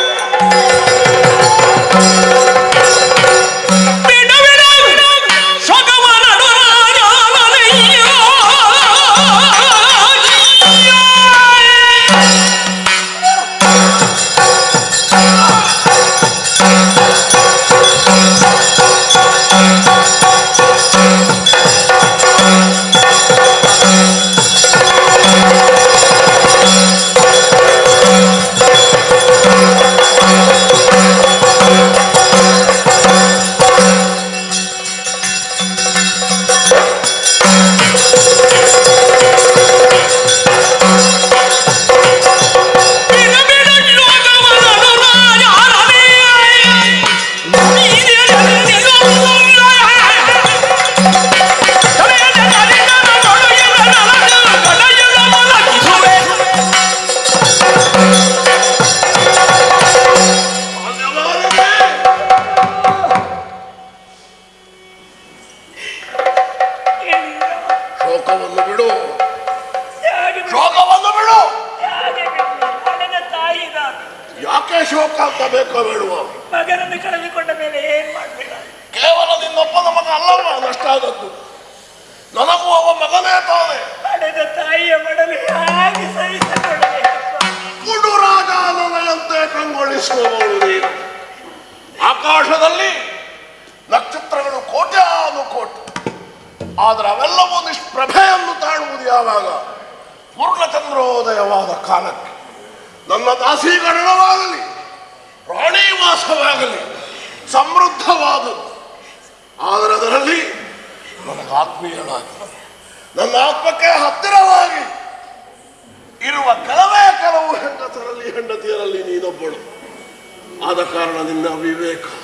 ಶೋಕವನ್ನು ಬಿಡು, ಶೋಕವನ್ನು ಬಿಡು. ತಾಯಿ ನಾನು ಯಾಕೆ ಶೋಕ ಅಂತ ಬೇಕೋ ಬೇಡುವ? ಮಗನನ್ನು ಕಳೆದುಕೊಂಡ ಮೇಲೆ ಏನ್ ಮಾಡ್ಬೇಡ. ಕೇವಲ ನಿನ್ನೊಬ್ಬನ ಮಗ ಅಲ್ಲವ ನಷ್ಟ ಆದದ್ದು, ನನಗೂ ಅವ ಮಗನೇ ತಾನೆ. ಪಡೆದ ತಾಯಿಯ ಮಡಲು ಹೇಗೆ ಸಹಿಸಿಕೊಳ್ಳಬೇಕು? ಕುಡು ರಾಜ ನನಯಂತೆ ಕಂಗೊಳಿಸುವವಳು ನೀನು. ಆ ಆಕಾಶದಲ್ಲಿ ನಕ್ಷತ್ರಗಳು ಕೋಟ್ಯಾನು ಕೋಟಿ, ಆದರೆ ಅವೆಲ್ಲವೂ ನಿಷ್ಪ್ರಭೆಯನ್ನು ತಾಳುವುದು ಯಾವಾಗ? ಪೂರ್ಣಚಂದ್ರೋದಯವಾದ ಕಾಲಕ್ಕೆ. ನನ್ನ ದಾಸೀಗಣನವಾಗಲಿ ಪ್ರಾಣಿವಾಸವಾಗಲಿ ಸಮೃದ್ಧವಾದದ್ದು, ಆದರೆ ಅದರಲ್ಲಿ ನನಗೆ ಆತ್ಮೀಯನಾಗಿ ನನ್ನ ಆತ್ಮಕ್ಕೆ ಹತ್ತಿರವಾಗಿ ಇರುವ ಕೆಲವೇ ಕೆಲವು ಹೆಂಡತಿಯರಲ್ಲಿ ನೀನೊಬ್ಬಳು. ಆದ ಕಾರಣ ನಿನ್ನ ವಿವೇಕವೇ,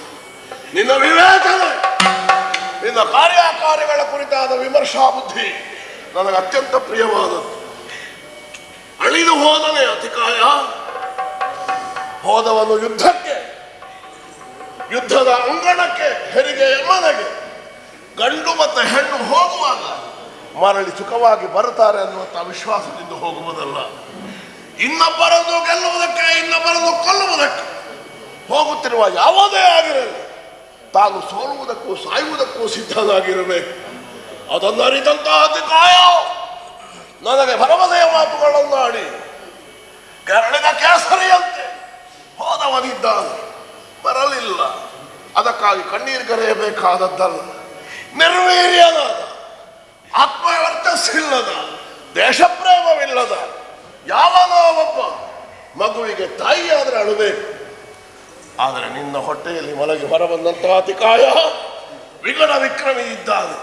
ನಿನ್ನ ಕಾರ್ಯಕಾರ್ಯಗಳ ಕುರಿತಾದ ವಿಮರ್ಶಾ ಬುದ್ಧಿ ನನಗೆ ಅತ್ಯಂತ ಪ್ರಿಯವಾದದ್ದು. ಅಳಿದು ಹೋದನೆ ಅತಿಕಾಯ, ಹೋದವನು ಯುದ್ಧದ ಅಂಗಣಕ್ಕೆ, ಹೆರಿಗೆಯ ಮನೆಗೆ ಗಂಡು ಮತ್ತು ಹೆಣ್ಣು ಹೋಗುವಾಗ ಮರಳಿ ಸುಖವಾಗಿ ಬರುತ್ತಾರೆ ಅನ್ನುವಂಥ ವಿಶ್ವಾಸದಿಂದ ಹೋಗುವುದಲ್ಲ. ಇನ್ನೊಬ್ಬರನ್ನು ಗೆಲ್ಲುವುದಕ್ಕೆ, ಇನ್ನೊಬ್ಬರನ್ನು ಕೊಲ್ಲುವುದಕ್ಕೆ ಹೋಗುತ್ತಿರುವ ಯಾವುದೇ ಆಗಿರಲಿ, ತಾನು ಸೋಲುವುದಕ್ಕೂ ಸಾಯುವುದಕ್ಕೂ ಸಿದ್ಧನಾಗಿರಬೇಕು. ಅದನ್ನು ಅರಿತಂತಹ ಅತಿಕಾಯ ನನಗೆ ಭರವಸೆಯ ಮಾತುಗಳನ್ನಾಡಿ ಕೆರಳಿದ ಕೇಸರಿಯಂತೆ ಹೋದವನಿದ್ದಾನೆ, ಬರಲಿಲ್ಲ. ಅದಕ್ಕಾಗಿ ಕಣ್ಣೀರು ಕರೆಯಬೇಕಾದದ್ದಲ್ಲ. ನಿರ್ವೀರ್ಯನಾದ, ಆತ್ಮವರ್ಚಸ್ಸಿಲ್ಲದ, ದೇಶಪ್ರೇಮವಿಲ್ಲದ ಯಾವನೋ ಒಬ್ಬ ಮಗುವಿಗೆ ತಾಯಿಯಾದರೆ ಅಳಬೇಕು. ಆದರೆ ನಿನ್ನ ಹೊಟ್ಟೆಯಲ್ಲಿ ಮಲಗಿ ಹೊರಬಂದಂತಹ ಅತಿಕಾಯ ವಿಗಡ ವಿಕ್ರಮಿ ಇದ್ದಾನೆ.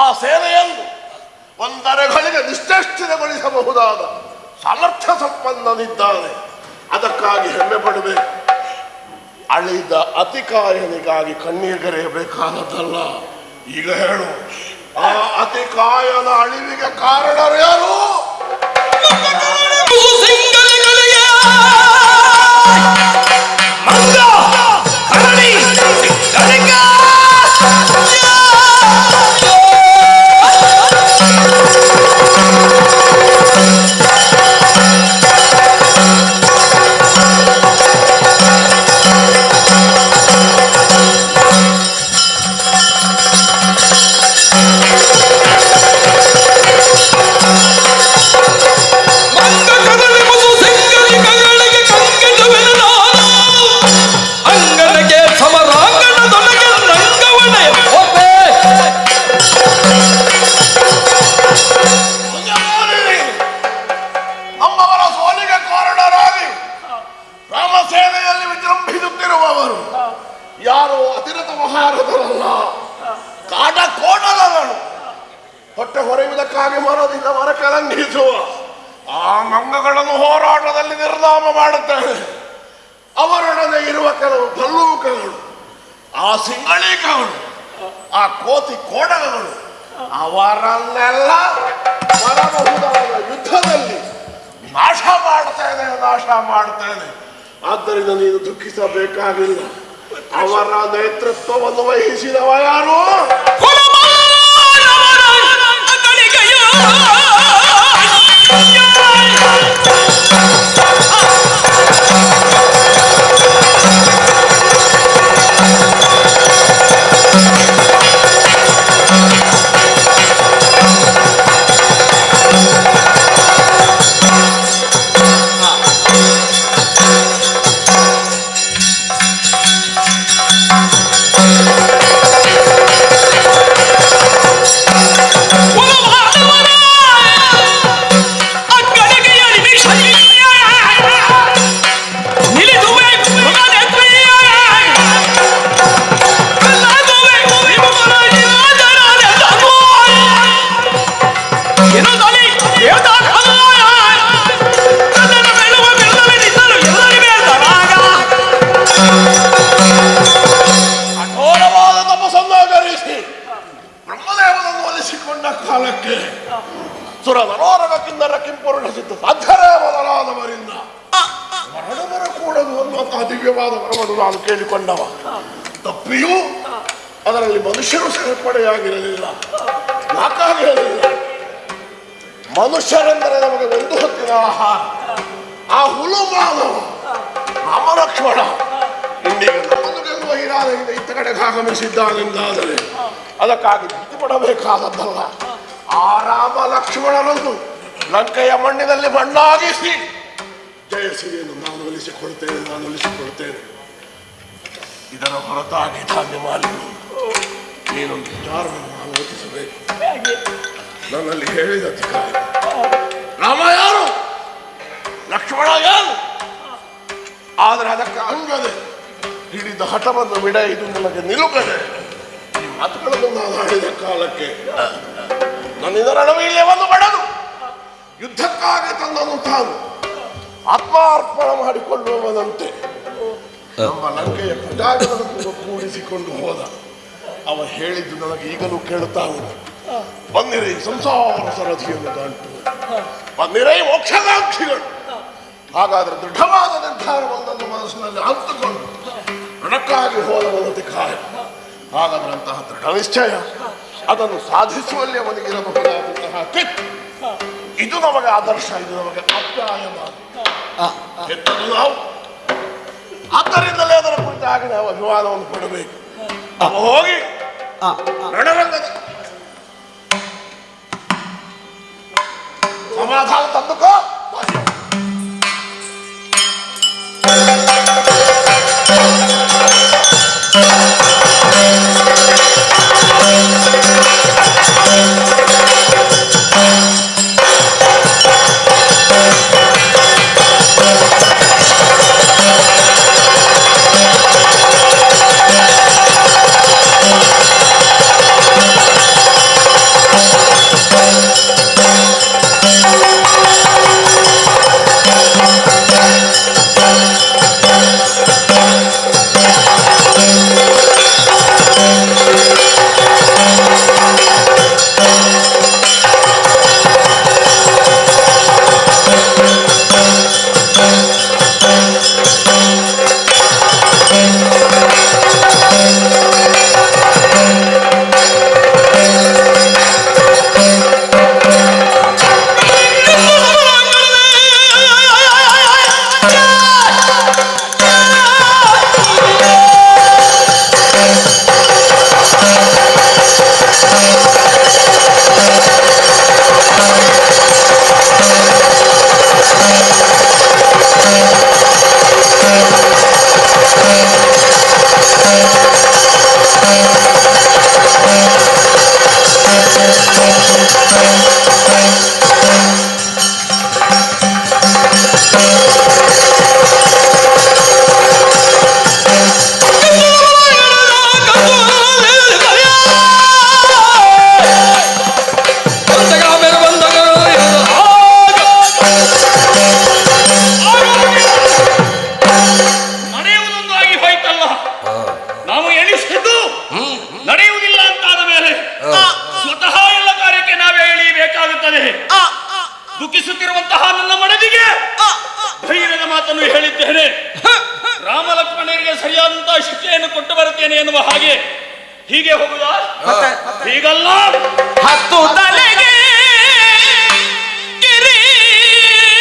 ಆ ಸೇನೆಯನ್ನು ಒಂದರೆಗಳಿಗೆ ನಿಶ್ಚೇಷ್ಟಗೊಳಿಸಬಹುದಾದ ಸಾಮರ್ಥ್ಯ ಸಂಪನ್ನನಿದ್ದಾನೆ. ಅದಕ್ಕಾಗಿ ಹೆಮ್ಮೆ ಪಡಬೇಕು. ಅಳಿದ ಅತಿಕಾಯನಿಗಾಗಿ ಕಣ್ಣೀರ್ಗರೆಯಬೇಕಾದದ್ದಲ್ಲ. ಈಗ ಹೇಳು, ಆ ಅತಿಕಾಯನ ಅಳಿವಿಗೆ ಕಾರಣರು ಯಾರು? ಯಾರು ಅತಿರಥ ಮಹಾರಥರಲ್ಲ, ಕಾಟ ಕೋಟಲಗಳು. ಹೊಟ್ಟೆ ಹೊರೆಯುವುದಕ್ಕಾಗಿ ಮರದಿಂದ ಮರ ಕೆಳಂಗಿಸುವ ಆ ಮಂಗಗಳನ್ನು ಹೋರಾಟದಲ್ಲಿ ನಿರ್ನಾಮ ಮಾಡುತ್ತೇನೆ. ಅವರೊಡನೆ ಇರುವ ಕೆಲವು ಭಲ್ಲೂಕಗಳು, ಆ ಸಿಂಗಳಿಕಗಳು, ಆ ಕೋತಿ ಕೋಡಗಳು, ಅವರನ್ನೆಲ್ಲ ಬರಬಹುದಾದ ಯುದ್ಧದಲ್ಲಿ ನಾಶ ಮಾಡ್ತೇನೆ. ಆದ್ದರಿಂದ ನೀನು ದುಃಖಿಸಬೇಕಾಗಿಲ್ಲ. ಅವರ ನೇತೃತ್ವವನ್ನು ವಹಿಸಿದವ ಯಾರು? ಕಾಲಕ್ಕೆ ಸುರ ಮನೋರಗ ಕಿನ್ನರ ಕಿಂಪುರುಣಿಸಿದ್ದು ಸಾಧ್ಯರೇ ಮೊದಲಾದವರಿಂದ ಮರಣವರ ಕೂಡದು ಅನ್ನುವಂತಹ ದಿವ್ಯವಾದ ವರವನ್ನು ನಾನು ಕೇಳಿಕೊಂಡವ. ತಪ್ಪಿಯೂ ಅದರಲ್ಲಿ ಮನುಷ್ಯರು ಸೇರ್ಪಡೆಯಾಗಿರಲಿಲ್ಲ. ಯಾಕಾಗಿರಲಿಲ್ಲ? ಮನುಷ್ಯರೆಂದರೆ ನಮಗೆ ಒಂದು ಹೊತ್ತಿನ ಆಹಾರ. ಆ ಹುಲು ಮಾನವ ರಾಮಲಕ್ಷ್ಮಣ ಇಂದಿಗೆ ನಮ್ಮನ್ನು ಗೆಲ್ಲುವ ಇರಾದೆಯಿಂದ ಇತ್ತ ಕಡೆಗೆ ಆಗಮಿಸಿದ್ದಾನೆಂದಾದರೆ ಅದಕ್ಕಾಗಿ ಬಿಟ್ಟು ಪಡಬೇಕಾದದ್ದಲ್ಲ. ಆ ರಾಮ ಲಕ್ಷ್ಮಣನನ್ನು ಲಂಕೆಯ ಮಣ್ಣಿನಲ್ಲಿ ಮಣ್ಣಾಗಿಸಿ ಜಯಸಿರಿಯನ್ನು ನಾನು ಒಲಿಸಿಕೊಳ್ತೇನೆ. ಇದರ ಹೊರತಾಗಿ ಧಾನ್ಯ ಮಾಲಿನ್ಯ ನೀನೊಂದು ವಿಚಾರವನ್ನು ಆಲೋಚಿಸಬೇಕು. ನನ್ನಲ್ಲಿ ಹೇಳಿದ ಅಧಿಕಾರಿ ರಾಮ ಯಾರು, ಲಕ್ಷ್ಮಣ ಯಾರು, ಆದರೆ ಅದಕ್ಕೆ ಅಂಗದೆ ಹಿಡಿದ ಹಠವನ್ನು ಬಿಡ, ಇದು ನನಗೆ ನಿಲುಕದೆ. ಈ ಮಾತುಗಳನ್ನು ನಾನು ಆಡಿದ ಕಾಲಕ್ಕೆ ನನ್ನಿಂದ ರಣವೀಳ್ಯವನ್ನು ಪಡೆದು ಯುದ್ಧಕ್ಕಾಗಿ ತನ್ನನ್ನು ತಾನು ಆತ್ಮಾರ್ಪಣ ಮಾಡಿಕೊಳ್ಳುವವನಂತೆ ನಮ್ಮ ಲಂಕೆಯ ಪ್ರಜಾಗಳನ್ನು ಕೂಡಿಸಿಕೊಂಡು ಹೋದ. ಅವ ಹೇಳಿದ್ದು ನನಗೆ ಈಗಲೂ ಕೇಳುತ್ತಾ ಉಂಟು. ಬಂದಿರೈ ಸಂಸಾರ ಸರದಿಯನ್ನು ದಾಟುವ, ಬಂದಿರೈ ಮೋಕ್ಷಕಾಂಕ್ಷಿಗಳು. ಹಾಗಾದ್ರೆ ದೃಢವಾದ ನಿರ್ಧಾರವೊಂದನ್ನು ಮನಸ್ಸಿನಲ್ಲಿ ಅಂತಕೊಂಡು ರಣಕ್ಕಾಗಿ ಹೋದವನತೆ ಕಾಯ. ಹಾಗಾದ್ರೆ ಅಂತಹ ದೃಢ ನಿಶ್ಚಯ, ಅದನ್ನು ಸಾಧಿಸುವಲ್ಲಿ ಅವನಿಗಿರಬಹುದಾದಂತಹ ಕೆತ್ತು, ಇದು ನಮಗೆ ಆದರ್ಶ, ಇದು ನಮಗೆ ಆಪ್ಯಾಯನ ಕೆತ್ತದು ನಾವು. ಆದ್ದರಿಂದಲೇ ಅದರ ಕುರಿತಾಗಿ ನಾವು ಅಭಿಮಾನವನ್ನು ಪಡಬೇಕು. ಅವ ಹೋಗಿ ರಣರಂಗದ ಸಮಾಧಾನ ತಂದುಕೋ. ದುಃಖಿಸುತ್ತಿರುವಂತಹ ನನ್ನ ಮನದಿಗೆ ಧೈರ್ಯದ ಮಾತನ್ನು ಹೇಳಿದ್ದೇನೆ. ರಾಮ ಲಕ್ಷ್ಮಣರಿಗೆ ಸರಿಯಾದಂತಹ ಶಿಕ್ಷೆಯನ್ನು ಕೊಟ್ಟು ಬರುತ್ತೇನೆ ಎನ್ನುವ ಹಾಗೆ ಹೀಗೆ ಹೋಗುದಾ? ಹೀಗಲ್ಲ, ಹತ್ತು ತಲೆಗೆ ಕಿರೀಟಗಳ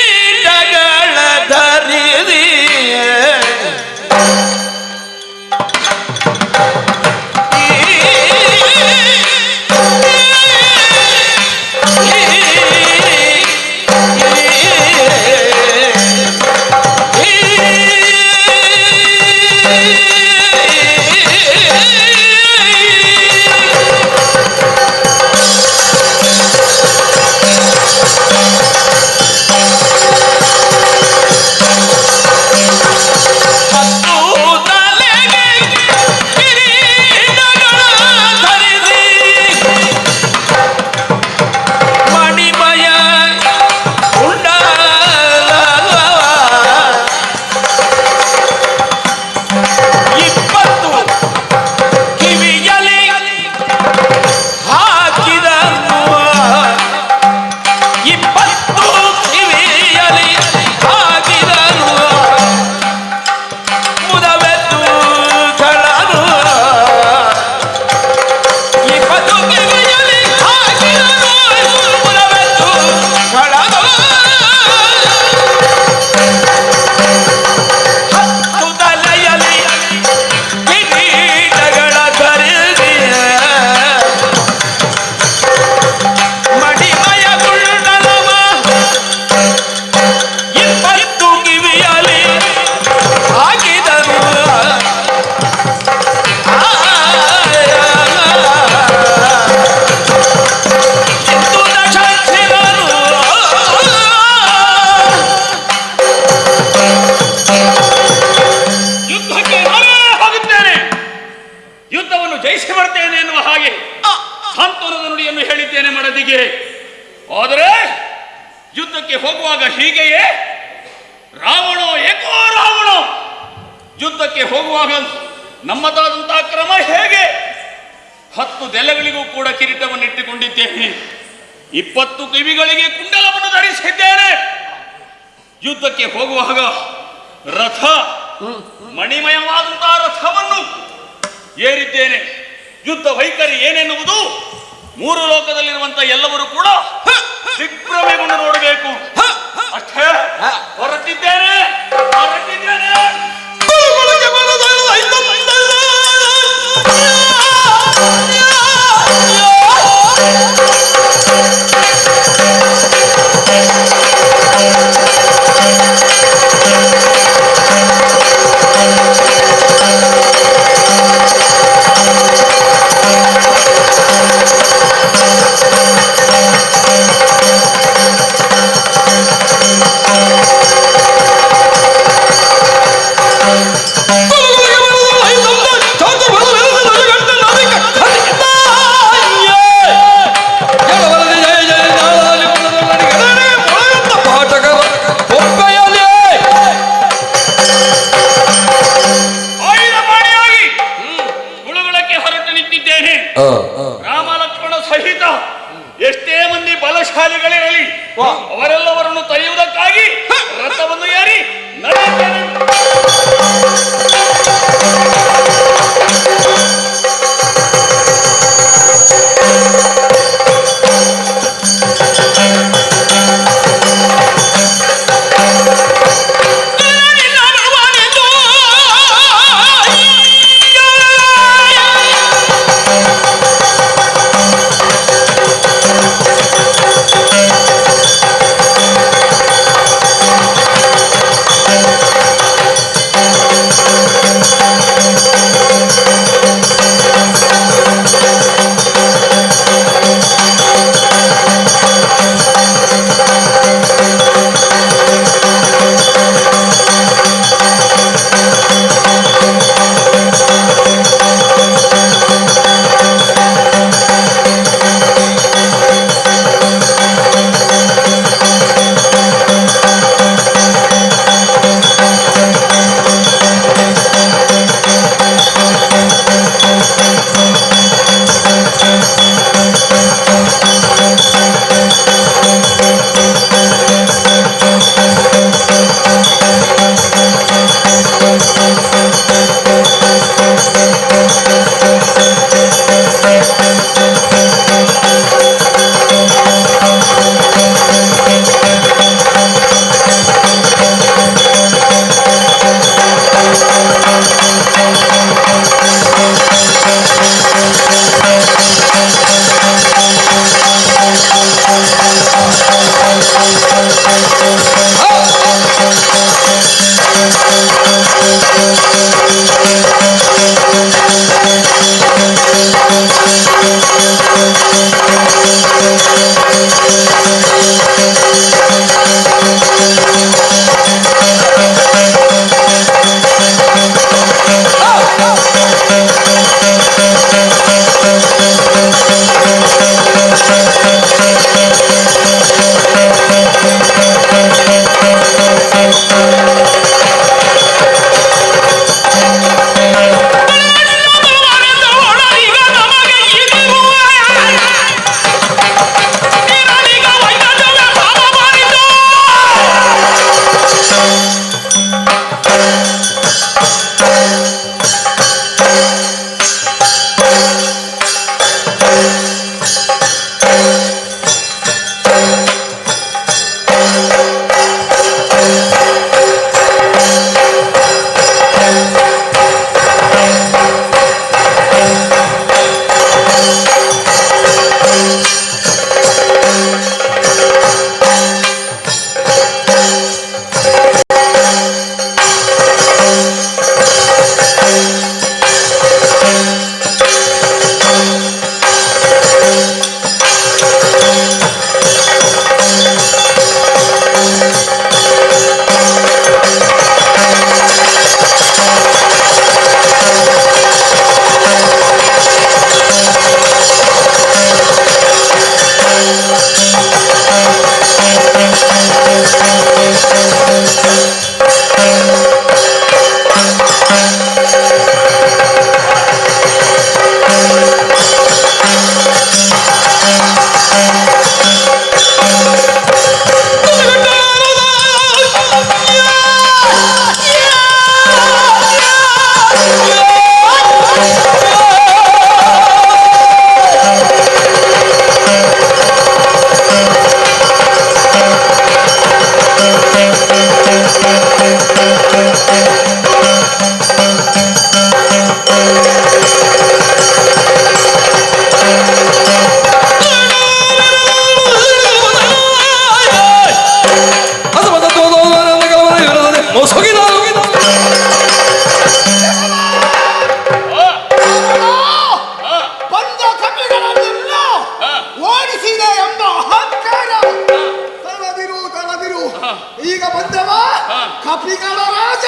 ಧರಿರಿ ಯುದ್ಧಕ್ಕೆ ಹೋಗುವಾಗ ಹೀಗೆಯೇ ರಾವಣ ಏಕೋ ರಾವಣ ಯುದ್ಧಕ್ಕೆ ಹೋಗುವಾಗ ನಮ್ಮದಾದಂತಹ ಕ್ರಮ ಹೇಗೆ 10 ದೆಲೆಗಳಿಗೂ ಕೂಡ ಕಿರೀಟವನ್ನು ಇಟ್ಟುಕೊಂಡಿದ್ದೇನೆ 20 ಕಿವಿಗಳಿಗೆ ಕುಂಡಲವನ್ನು ಧರಿಸಿದ್ದೇನೆ ಯುದ್ಧಕ್ಕೆ ಹೋಗುವಾಗ ರಥ ಮಣಿಮಯವಾದಂತಹ ರಥವನ್ನು ಏರಿದ್ದೇನೆ ಯುದ್ಧ ವೈಖರಿ ಏನೆನ್ನುವುದು 3 ಲೋಕದಲ್ಲಿರುವಂತಹ ಎಲ್ಲರೂ ಕೂಡ ದಿಗ್ಭ್ರಮೆಗೊಂಡು ನೋಡಬೇಕು ಅಷ್ಟೇ ಹೊರಟಿದ್ದೇನೆ ರಾಮ ಲಕ್ಷ್ಮಣ ಸಹಿತ ಎಷ್ಟೇ ಮಂದಿ ಬಲಶಾಲಿಗಳಿರಲಿ ಅವರೆಲ್ಲವರನ್ನು ತಡೆಯುವುದಕ್ಕಾಗಿ ರಥವನ್ನು ಏರಿ ನಡೆಯುತ್ತೇನೆ. ಈಗ ಬಂದವ ಕಪಿಗಳ ರಾಜ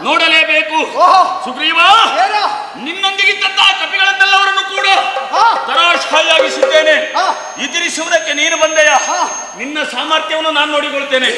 ನೋಡಲೇಬೇಕು. ಸುಗ್ರೀವ, ನಿನ್ನೊಂದಿಗಿದ್ದಂತಹ ಕಪಿಗಳನ್ನೆಲ್ಲವರನ್ನು ಕೂಡ ತರಾಶಾಯಾಗಿಸಿದ್ದೇನೆ. ಎದುರಿಸುವುದಕ್ಕೆ ನೀನು ಬಂದೆಯ. ನಿನ್ನ ಸಾಮರ್ಥ್ಯವನ್ನು ನಾನು ನೋಡಿಕೊಳ್ತೇನೆ.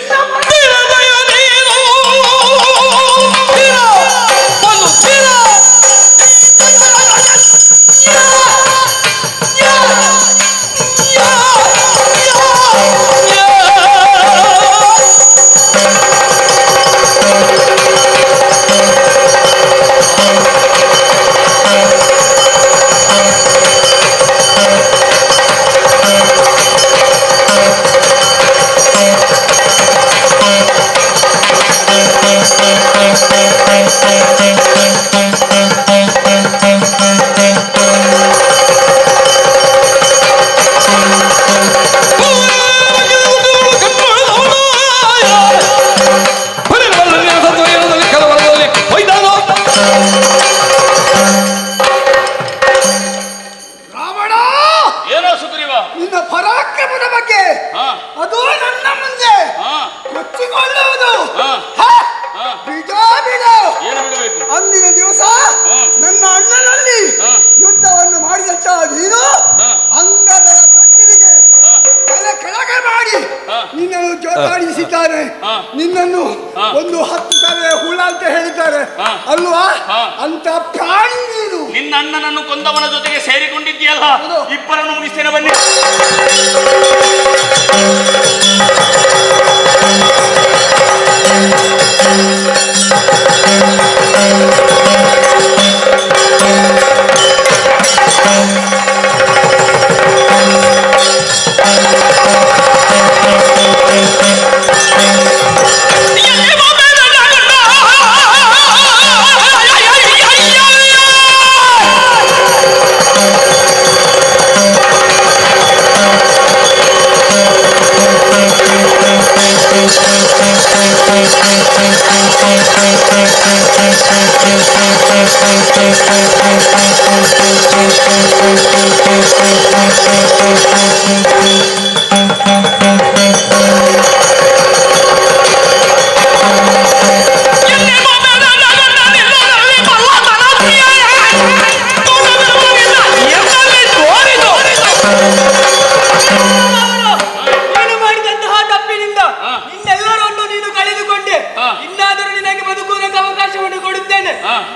ಅಂದಿನ ದಿವಸ ನನ್ನ ಅಣ್ಣನಲ್ಲಿ ಯುದ್ಧವನ್ನು ಮಾಡಿದಂತ ನೀನು ಅಂಗದರ ತೊಟ್ಟಿಲಿಗೆ ತಲೆ ಕೆಳಗೆ ಮಾಡಿ ನಿನ್ನನ್ನು ಜೋತಾಡಿಸಿದ್ದಾರೆ. ನಿನ್ನನ್ನು ಒಂದು 10 ತಲೆ ಹುಳ ಅಂತ ಹೇಳಿದ್ದಾರೆ ಅಲ್ವಾ? ಅಂತ ಪ್ರಾಣಿ ನೀನು. ನಿನ್ನ ಅಣ್ಣನನ್ನು ಕೊಂದವನ ಜೊತೆಗೆ ಸೇರಿಕೊಂಡಿದ್ದೀಯಲ್ಲ, ಇಬ್ಬರನ್ನು ಮುಗಿಸ್ತೇನೆ ಬನ್ನಿ.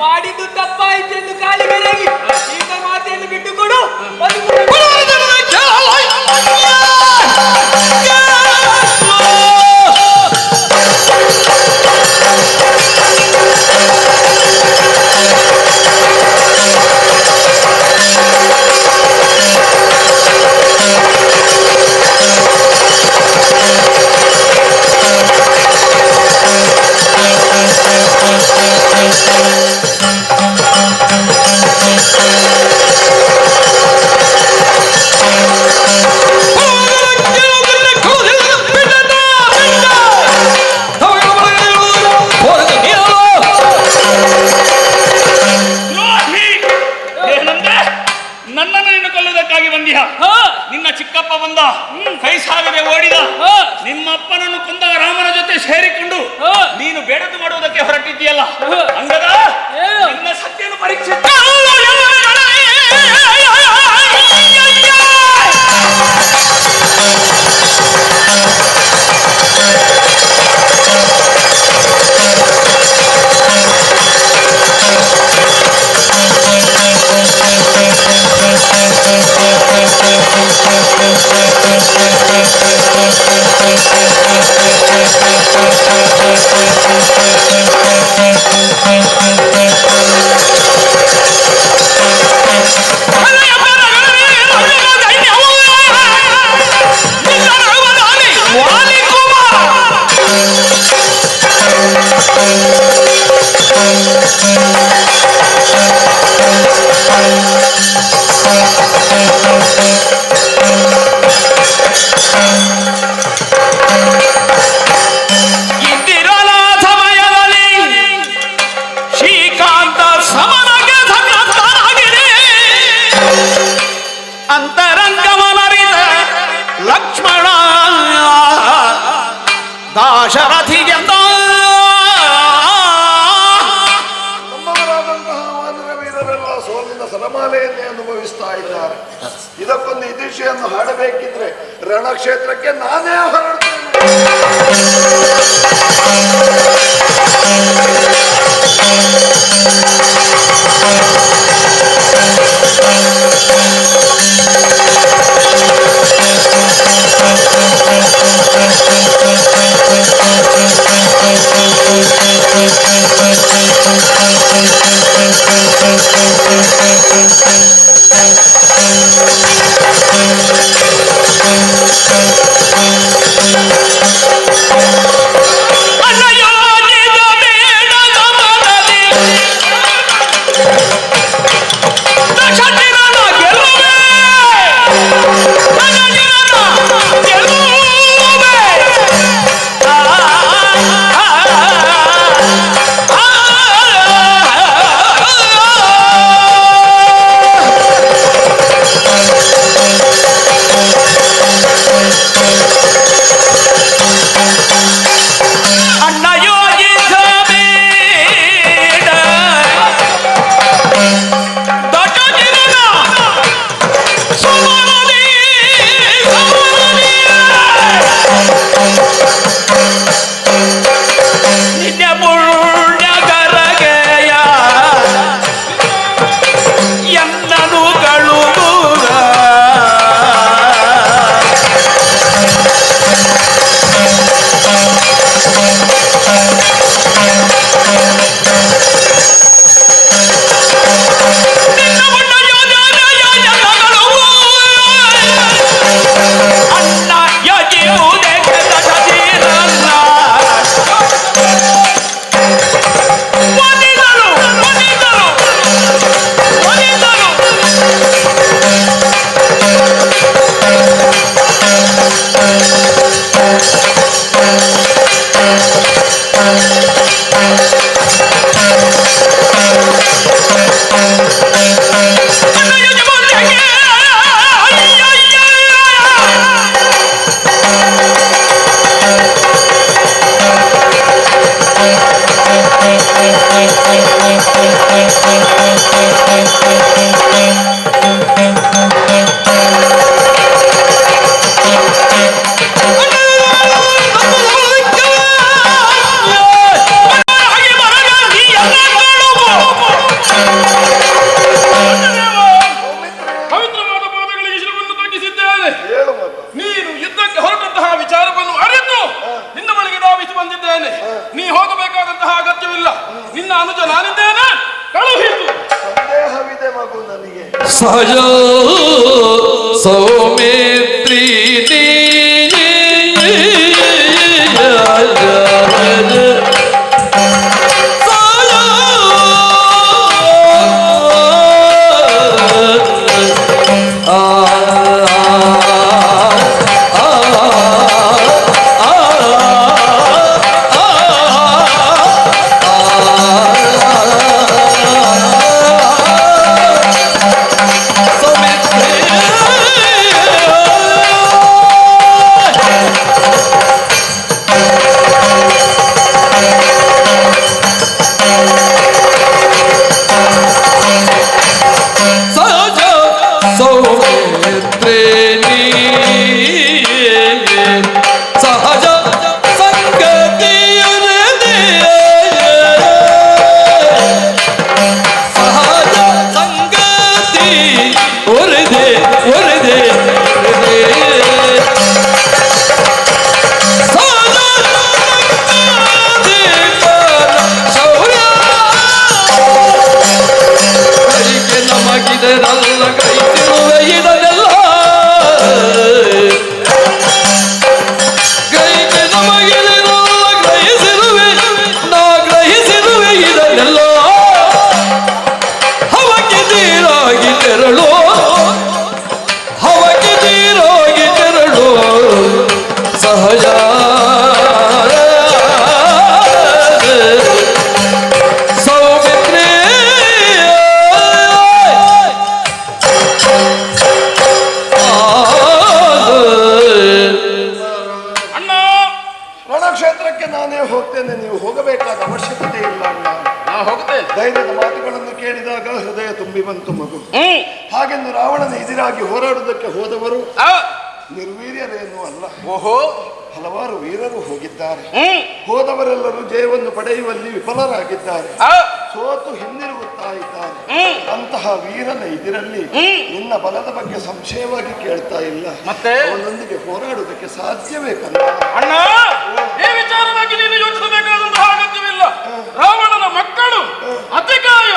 ಮಾಡಿದ್ದು ತಪ್ಪಾಯಿತೆಂದು ಕಾಲಿಗೆ ಈಗ ಮಾತೆಯನ್ನು ಬಿಟ್ಟುಕೊಡು. ಇಂದಿರಲ ಸಮಯದಲ್ಲಿ ಶ್ರೀಕಾಂತ ಸಮರಗೆ ಸನ್ನದ್ಧನಾಗಿದೆ. ಅಂತರಂಗವನರಿದ ಲಕ್ಷ್ಮಣ ದಾಶರಥಿಗೆ ನಮ್ಮವರಾದಂತಹ ವಾನರ ವೀರರೆಲ್ಲ ಸೋಲಿನ ಸರಮಾಲೆಯನ್ನೇ ಅನುಭವಿಸ್ತಾ ಇದ್ದಾರೆ. ಇದಕ್ಕೊಂದು ಇತಿಶಿಯನ್ನು ಹಾಡಬೇಕಿದ್ರೆ ರಣಕ್ಷೇತ್ರಕ್ಕೆ ನಾನೇ ಹೊರಡ್ತೇನೆ. ಸಹಜ ಸೌಮಿತ್ರಿ ಮಾತುಗಳನ್ನು ಕೇಳಿದಾಗ ಹೃದಯ ತುಂಬಿ ಬಂತು ಮಗು. ಹಾಗೆಂದು ರಾವಣನ ಎದುರಾಗಿ ಹೋರಾಡುವುದಕ್ಕೆ ಹೋದವರು ನಿರ್ವೀರ್ಯರೇನೂ ಅಲ್ಲ. ಓಹೋ, ಹಲವಾರು ವೀರರು ಹೋಗಿದ್ದಾರೆ. ಹೋದವರೆಲ್ಲರೂ ಜಯವನ್ನು ಪಡೆಯುವಲ್ಲಿ ವಿಫಲರಾಗಿದ್ದಾರೆ, ಸೋತು ಹಿಂದಿರುಗುತ್ತಾ ಇದ್ದಾರೆ. ಅಂತಹ ವೀರನ ಇದರಲ್ಲಿ ನಿನ್ನ ಬಲದ ಬಗ್ಗೆ ಸಂಶಯವಾಗಿ ಕೇಳ್ತಾ ಇಲ್ಲ. ಮತ್ತೆ ಅವನೊಂದಿಗೆ ಹೋರಾಡುವುದಕ್ಕೆ ಸಾಧ್ಯವೇ ಕಂದ? ಅಣ್ಣ, ಈ ವಿಚಾರವಾಗಿ ನೀನು ಯೋಚಿಸಬೇಕಾದಂತಹ ಅಗತ್ಯವಿಲ್ಲ. ರಾವಣನ ಮಕ್ಕಳು ಅತಿಕಾಯ,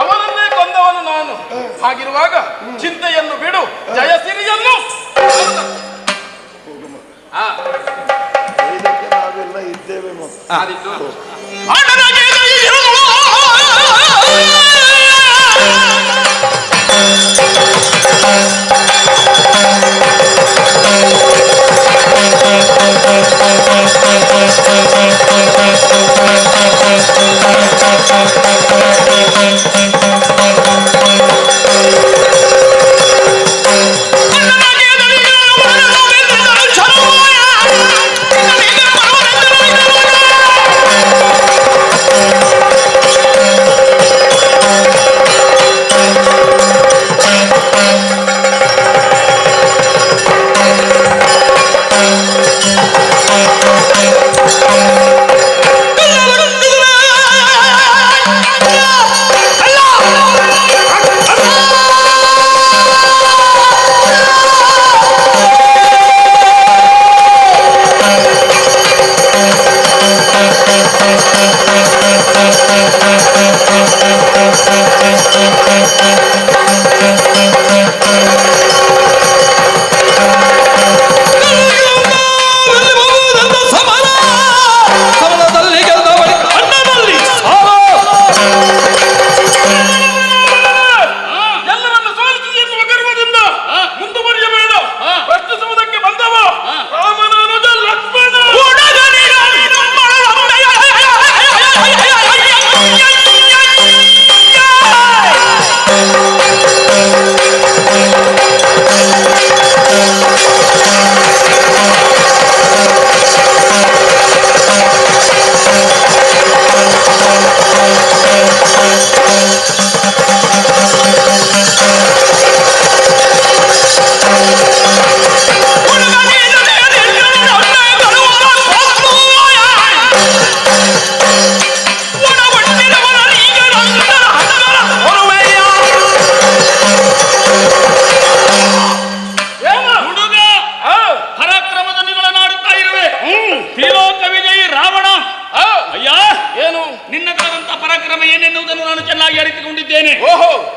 ಅವನನ್ನೇ ಕೊಂದವನು ನಾನು. ಹಾಗಿರುವಾಗ ಚಿಂತೆಯನ್ನು ಬಿಡು, ಜಯಸಿರಿಯನ್ನು ಇದಕ್ಕೆ ನಾವೆಲ್ಲ ಇದ್ದೇವೆ ಮಗು.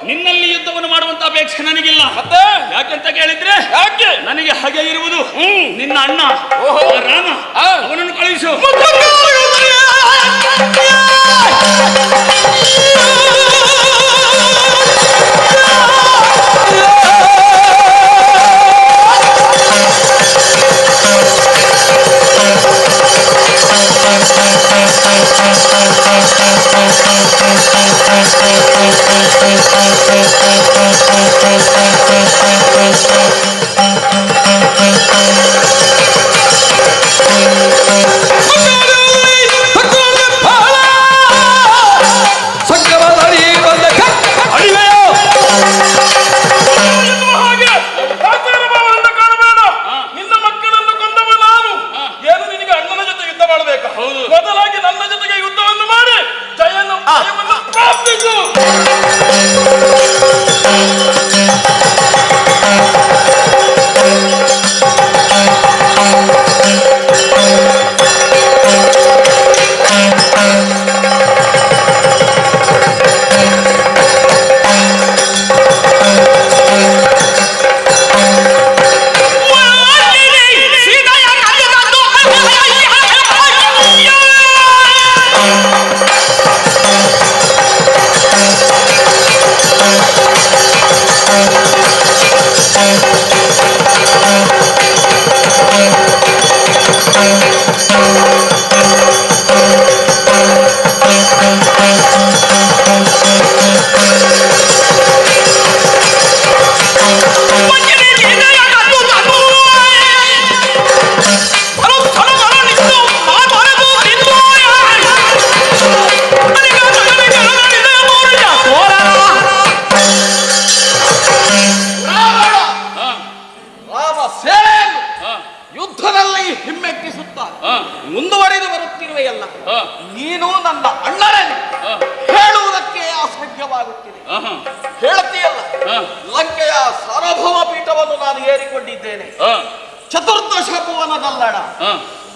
ನಿನ್ನಲ್ಲಿ ಯುದ್ಧವನ್ನು ಮಾಡುವಂತ ಅಪೇಕ್ಷೆ ನನಗಿಲ್ಲ. ಯಾಕೆಂತ ಕೇಳಿದ್ರೆ ನನಗೆ ಹಾಗೆ ಇರುವುದು ನಿನ್ನ ಅಣ್ಣ ರಾಮ, ಅವನನ್ನು ಕಳುಹಿಸು. ಅರ್ಥವಾಗುತ್ತಿದೆ. ಆಹಾ. ಹೇಳ್ತೀಯಲ್ಲ, ಹಾ. ಲಂಕೆಯ ಸಾರ್ವಭೌಮ ಪೀಠವನ್ನು ನಾನು ಏರಿಕೊಂಡಿದ್ದೇನೆ. ಹಾ. ಚತುರ್ದಶ ಭುವನದಲ್ಲಣ ಹಾ.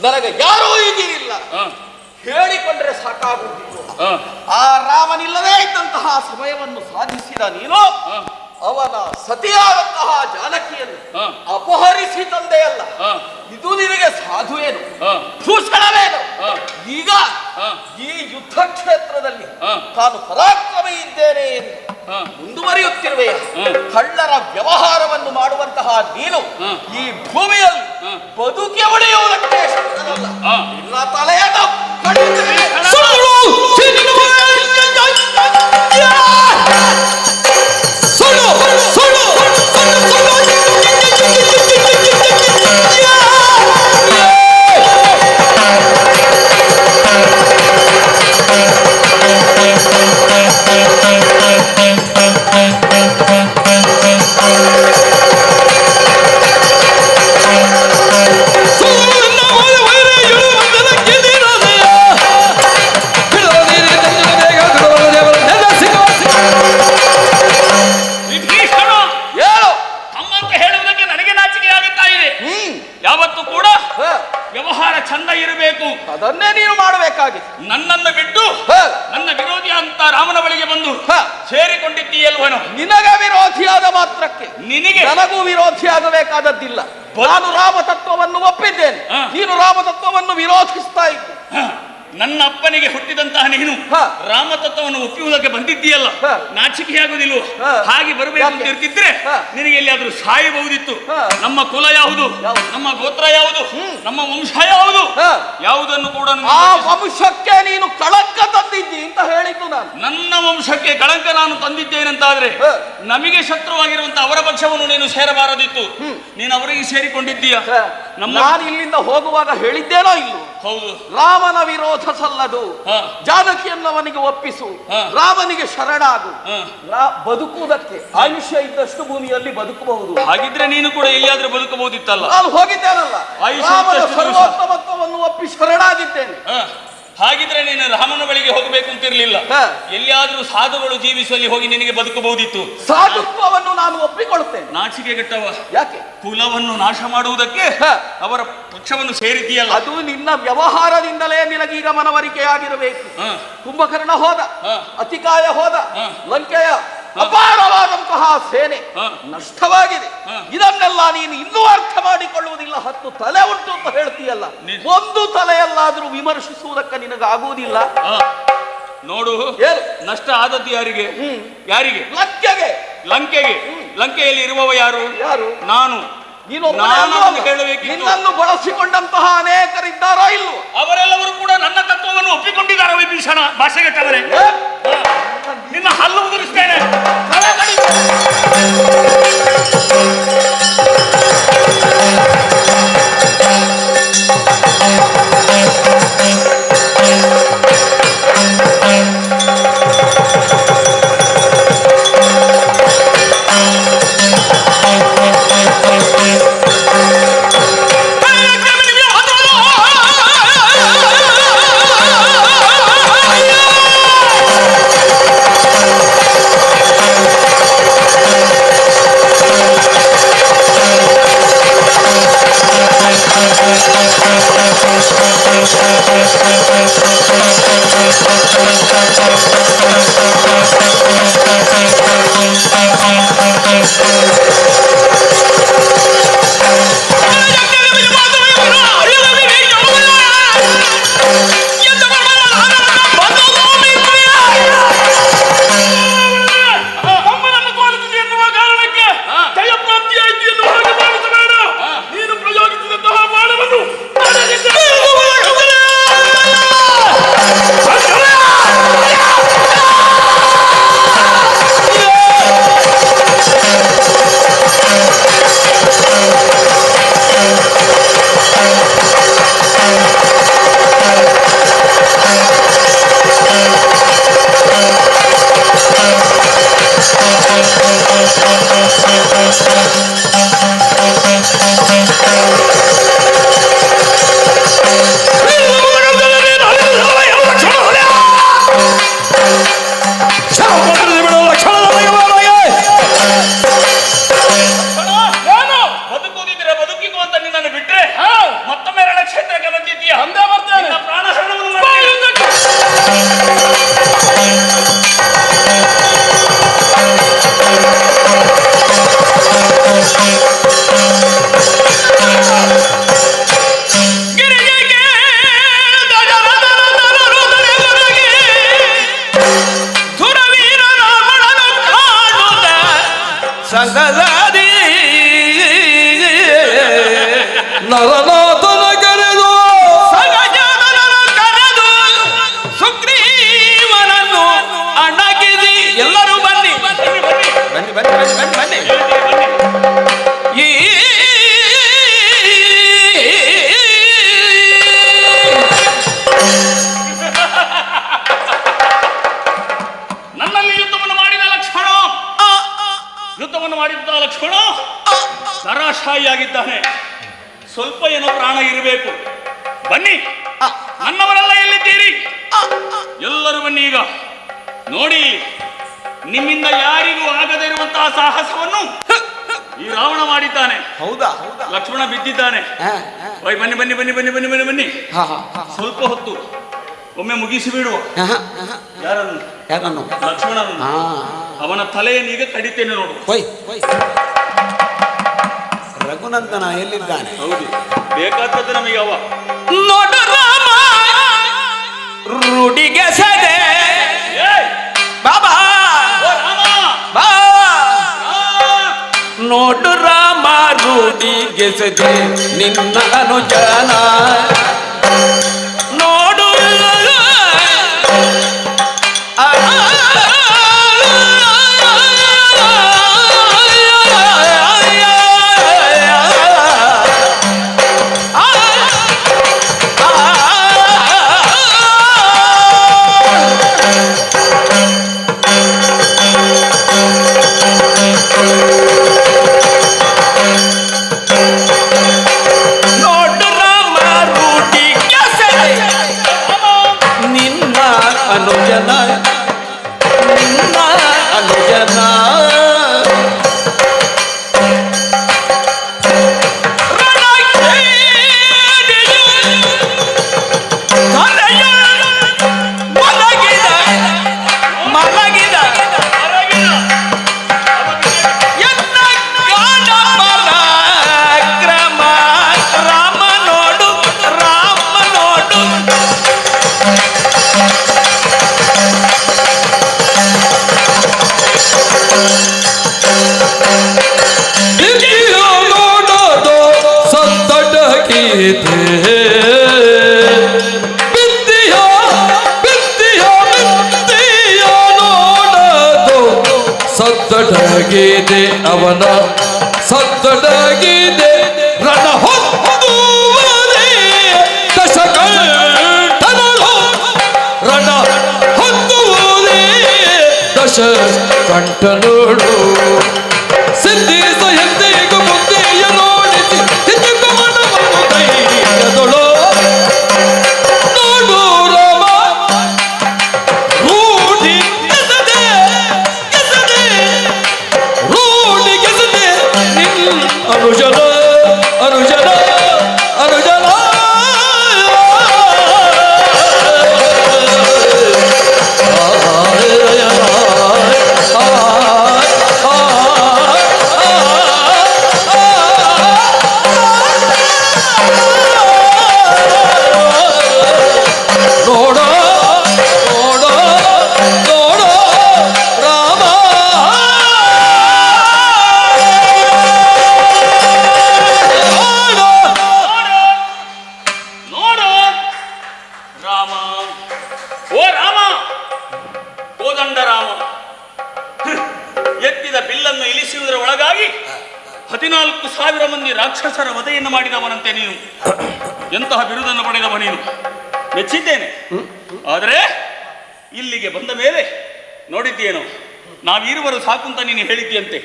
ನನಗೆ ಯಾರೂ ಈಗಿರಿಲ್ಲ. ಹಾ. ಹೇಳಿಕೊಂಡ್ರೆ ಸಾಕಾಗುತ್ತಿತ್ತು. ಹಾ. ಆ ರಾಮನಿಲ್ಲದೇ ಇದ್ದಂತಹ ಸಮಯವನ್ನು ಸಾಧಿಸಿದ ನೀನು ಹಾ. ಅವನ ಸತಿಯಾದಂತಹ ಜಾನಕಿಯನ್ನು ಹಾ. ಅಪಹರಿಸಿ ತಂದೆಯಲ್ಲ. ಹಾ. ಇದು ನಿನಗೆ ಸಾಧುವೇನು, ಹಾ. ಭೂಷಣವೇನು? ಹಾ. ಈಗ ಹಾ. ಈ ಯುದ್ಧ ಕ್ಷೇತ್ರದಲ್ಲಿ ಹಾ. ತಾನು ಪರಾಕ್ರಮಿ ಇದ್ದೇನೆ ಎಂದು ಹಾ. ಮುಂದುವರಿಯುತ್ತಿರುವೆ. ಹಾ. ಕಳ್ಳರ ವ್ಯವಹಾರವನ್ನು ಮಾಡುವಂತಹ ನೀನು ಹಾ. ಈ ಭೂಮಿಯಲ್ಲಿ ಹಾ. ಬದುಕಿ ಉಳಿಯುವುದಕ್ಕೆ ಶಕ್ತನಲ್ಲ. ಹಾ. ನಿನ್ನ ತಲೆಯನ್ನು ಕಡಿಯುತ್ತೇನೆ. ವಿಭೀಷಣ, ಹೇಳು. ತಮ್ಮಂತ ಹೇಳುವುದಕ್ಕೆ ನನಗೆ ನಾಚಿಕೆ ಆಗುತ್ತಾ ಇದೆ. ಯಾವತ್ತೂ ಕೂಡ ಹ. ವ್ಯವಹಾರ ಚಂದ ಇರಬೇಕು. ಅದನ್ನೇ ನೀನು ಮಾಡಬೇಕಾಗಿತ್ತು. ನನ್ನನ್ನು ಬಿಟ್ಟು ಹ. ನನ್ನ ವಿರೋಧಿ ಅಂತ ರಾಮನ ಬಳಿಗೆ ಬಂದು ಹ. ಸೇರಿಕೊಂಡಿದ್ದೀಯಲ್ವನು? ನಿನಗ ವಿರೋಧಿಯಾದ ಮಾತ್ರಕ್ಕೆ ನಿನಗೆ ನನಗೂ ವಿರೋಧಿಯಾಗಬೇಕಾದದ್ದಿಲ್ಲ. ನಾನು ರಾಮತತ್ವವನ್ನು ಒಪ್ಪಿದ್ದೇನೆ. ಹ. ನೀನು ರಾಮತತ್ವವನ್ನು ವಿರೋಧಿಸ್ತಾ ಇದ್ದೆ. ಹ, ನನ್ನ ಅಪ್ಪನಿಗೆ ಹುಟ್ಟಿದಂತಹ ನೀನು ಹ. ರಾಮತತ್ವವನ್ನು ಒಪ್ಪುವುದಕ್ಕೆ ಬಂದಿದ್ದೀಯಲ್ಲ, ಹ. ನಾಚಿಕೆಯಾಗುವುದಿಲ್ವ? ಹ. ಹಾಗೆ ಬರಬೇಕು ಅಂತ ಯಾಕೆ? ಇರ್ತಿದ್ರೆ ಹ. ನಿನಗೆ ಎಲ್ಲಿಯಾದ್ರೂ ಸಾಯಬಹುದಿತ್ತು. ಹ. ನಮ್ಮ ಕುಲ ಯಾವುದು, ಯಾವುದು? ನಮ್ಮ ಗೋತ್ರ ಯಾವುದು, ನಮ್ಮ ವಂಶ ಯಾವುದು, ಹ. ಯಾವುದನ್ನು ಕೂಡ ಆ ವಂಶಕ್ಕೆ ನೀನು ಕಳಂಕ ತಂದಿದ್ದಿ ಅಂತ ಹೇಳಿದ್ದು ನಾನು. ನನ್ನ ವಂಶಕ್ಕೆ ಕಳಂಕ ನಾನು ತಂದಿದ್ದೇನಂತಾದ್ರೆ ಹ. ನಮಗೆ ಶತ್ರುವಾಗಿರುವಂತ ಅವರ ಪಕ್ಷವನ್ನು ನೀನು ಸೇರಬಾರದಿತ್ತು. ನೀನು ಅವರಿಗೆ ಸೇರಿಕೊಂಡಿದ್ದೀಯ. ನಮ್ಮ ನಾನು ಇಲ್ಲಿಂದ ಹೋಗುವಾಗ ಹೇಳಿದ್ದೇನೋ ಇಲ್ಲೋ? ಹೌದು. ರಾಮನ ವಿರೋಧ ಸಲ್ಲದು. ಹ. ಜಾನಕಿಯನ್ನು ಅವನಿಗೆ ಒಪ್ಪಿಸು. ಹ. ರಾಮನಿಗೆ ಶರಣಾಗು. ಹ. ಬದುಕುವುದಕ್ಕೆ ಆಯುಷ್ಯ ಇದ್ದಷ್ಟು ಭೂಮಿಯಲ್ಲಿ ಬದುಕಬಹುದು. ಹಾಗಿದ್ರೆ ನೀನು ಕೂಡ ಎಲ್ಲಿಯಾದ್ರೂ ಬದುಕಬಹುದಿತ್ತಲ್ಲ. ನಾನು ಹೋಗಿದ್ದೇನಲ್ಲ, ಆಯುಷ್ಯ ರಾಮನ ಇದ್ದಷ್ಟು ದಿವಸ. ಸರ್ವೋತ್ತಮತ್ವವನ್ನು ಒಪ್ಪಿ ಶರಣಾಗಿದ್ದೇನೆ. ಹ. ಹಾಗಿದ್ರೆ ನೀನು ರಾಮನ ಬಳಿಗೆ ಹೋಗಬೇಕು ಅಂತಿರ್ಲಿಲ್ಲ. ಹ. ಎಲ್ಲಿಯಾದ್ರೂ ಸಾಧುಗಳು ಜೀವಿಸುವಲ್ಲಿ ಹೋಗಿ ನಿನಗೆ ಬದುಕಬಹುದಿತ್ತು. ಸಾಧುತ್ವವನ್ನು ನಾನು ಒಪ್ಪಿಕೊಳ್ಳುತ್ತೇನೆ. ನಾಚಿಕೆಗೆಟ್ಟವ, ಯಾಕೆ? ಕುಲವನ್ನು ನಾಶ ಮಾಡುವುದಕ್ಕೆ ಹ. ಅವರ ಪಕ್ಷವನ್ನು ಸೇರಿದ್ದೀಯಲ್ಲ. ಅದು ನಿನ್ನ ವ್ಯವಹಾರದಿಂದಲೇ ನಿನಗೀಗ ಮನವರಿಕೆಯಾಗಿರಬೇಕು. ಹ. ಕುಂಭಕರ್ಣ ಹೋದ, ಹ. ಅತಿಕಾಯ ಹೋದ, ಹ. ಲಂಕೆಯ ಅಪಾರವಾದಂತಹ ಸೇನೆ ಹ. ನಷ್ಟವಾಗಿದೆ. ಹ. ಇದನ್ನೆಲ್ಲ ನೀನು ಇನ್ನೂ ಅರ್ಥ ಮಾಡಿಕೊಳ್ಳುವುದಿಲ್ಲ. 10 ತಲೆ ಉಂಟು ಅಂತ ಹೇಳ್ತೀಯಲ್ಲ, ಒಂದು ತಲೆಯಲ್ಲಾದ್ರೂ ವಿಮರ್ಶಿಸುವುದಕ್ಕೆ ನಿನಗಾಗುವುದಿಲ್ಲ. ಹ. ನೋಡು, ಏನು? ನಷ್ಟ ಆದದ್ದು ಯಾರಿಗೆ? ಯಾರಿಗೆ? ಲಂಕೆಗೆ. ಲಂಕೆಗೆ. ಲಂಕೆಯಲ್ಲಿ ಇರುವವ ಯಾರು? ಯಾರು? ನಾನು. ನಾನು ಹೇಳಬೇಕಿತ್ತು. ನಿನ್ನನ್ನು ಬಳಸಿಕೊಂಡಂತಹ ಅನೇಕರಿದ್ದಾರೋ ಇಲ್ವೋ? ಅವರೆಲ್ಲವರು ಕೂಡ ನನ್ನ ತತ್ವವನ್ನು ಒಪ್ಪಿಕೊಂಡಿದ್ದಾರೆ. ವಿಭೀಷಣ ಭಾಷೆಗೆಟ್ಟವರೇ, ನಿನ್ನ ಹಲ್ಲು ಉದುರಿಸ್ತೇನೆ. ತಲೆ ಕಡಿದು. ತಮ್ಮನನ್ನು ಕೊಲ್ಲುತ್ತದೆ ಎನ್ನುವ ಕಾರಣಕ್ಕೆ ಜಯಪ್ರಾಪ್ತಿಯಾಯಿತು ಎನ್ನುವ ಹಾಗೆ ಭಾವಿಸಬೇಡ. ನೀನು ಪ್ರಯೋಗಿಸಿದಂತಹ ಬಾಣವನ್ನು ಬಿಡು. ಸದದಿ ನರನಾಥನ ಕರೆದು ಸಗಜನರನ್ನು ಕರೆದು ಸುಗ್ರೀವನನ್ನು ಅಣಗಿಸಿ ಎಲ್ಲರೂ ಬನ್ನಿ ಬನ್ನಿ ಬನ್ನಿ ಬನ್ನಿ ಬನ್ನಿ ಬನ್ನಿ ಈ ನನ್ನಲ್ಲಿ ಯುದ್ಧವನ್ನು ಮಾಡಿದ ಲಕ್ಷ್ಮಣ ಸರಾಶಾಯಿಯಾಗಿದ್ದಾನೆ. ಸ್ವಲ್ಪ ಏನೋ ಪ್ರಾಣ ಇರಬೇಕು. ಬನ್ನಿ, ನನ್ನವರೆಲ್ಲ ಎಲ್ಲಿದ್ದೀರಿ? ಎಲ್ಲರೂ ಬನ್ನಿ. ಈಗ ನೋಡಿ, ನಿಮ್ಮಿಂದ ಯಾರಿಗೂ ಆಗದೇ ಇರುವಂತಹ ಸಾಹಸವನ್ನು ಈ ರಾವಣ ಮಾಡಿದ್ದಾನೆ. ಹೌದಾ? ಲಕ್ಷ್ಮಣ ಬಿದ್ದಿದ್ದಾನೆ. ಬನ್ನಿ ಬನ್ನಿ ಬನ್ನಿ ಬನ್ನಿ ಬನ್ನಿ ಬನ್ನಿ ಬನ್ನಿ. ಸ್ವಲ್ಪ ಹೊತ್ತು ಒಮ್ಮೆ ಮುಗಿಸಿ ಬಿಡುವ. ಯಾರನ್ನು? ಲಕ್ಷ್ಮಣನನ್ನು. ಅವನ ತಲೆಯನ್ನು ಈಗ ಕಡಿತೇನೆ ನೋಡು. ರಘುನಂದನ ಎಲ್ಲಿದ್ದಾನೆ? ಹೌದು, ಬೇಕಾದದ್ದು ನಮಗೆ ಅವ. ನೋಡು ರಾಮ ರೂಢಿಗೆ ಸದೆ ಬಾಬಾ ಬಾ ನೋಡು ರಾಮ ರೂಢಿಗೆ ಸದೆ ನಿನ್ನ ಅನುಜನ ನೋಡು ಸದ್ದಡಗಿದೆ ಅವನ ಸದ್ದಡಗಿದೆ ರಣ ಹೊತ್ತುವುದೇ ದಶಕಂಠನಳು ರಣ ಹೊತ್ತುವುದೇ ದಶಕಂಠನಳು ಸಿದ್ಧಿ ಸಹಿತೆಗೂ ಮುದ್ದೆಯ ನೋಡಿಸಿ ಸಿದ್ಧಕು ಮನವನ್ನು ಧೈರ್ಯದಳು ನೋಡು ರಾಮ ರೂಢಿ ಅನುಜನ ಅನುಜನ ಅನುಜನ ನೋಡ ನೋಡ ನೋಡ ರಾಮ ಎತ್ತಿದ ಬಿಲ್ಲನ್ನು ಇಳಿಸುವುದರ ಒಳಗಾಗಿ 14,000 ಮಂದಿ ರಾಕ್ಷಸರ ವಧೆಯನ್ನು ಮಾಡಿದವನಂತೆ ನೀನು. ಎಂತಹ ಬಿರುದನ್ನು ಪಡೆದವ ನೀನು, ಮೆಚ್ಚಿದ್ದೇನೆ. ಆದರೆ ಇಲ್ಲಿಗೆ ಬಂದ ಮೇಲೆ ನೋಡಿದ್ದೇನು, ನಾವಿರುವರು ಸಾಕು ಅಂತ ನೀನು ಹೇಳಿದ್ದೀಯಂತೆ.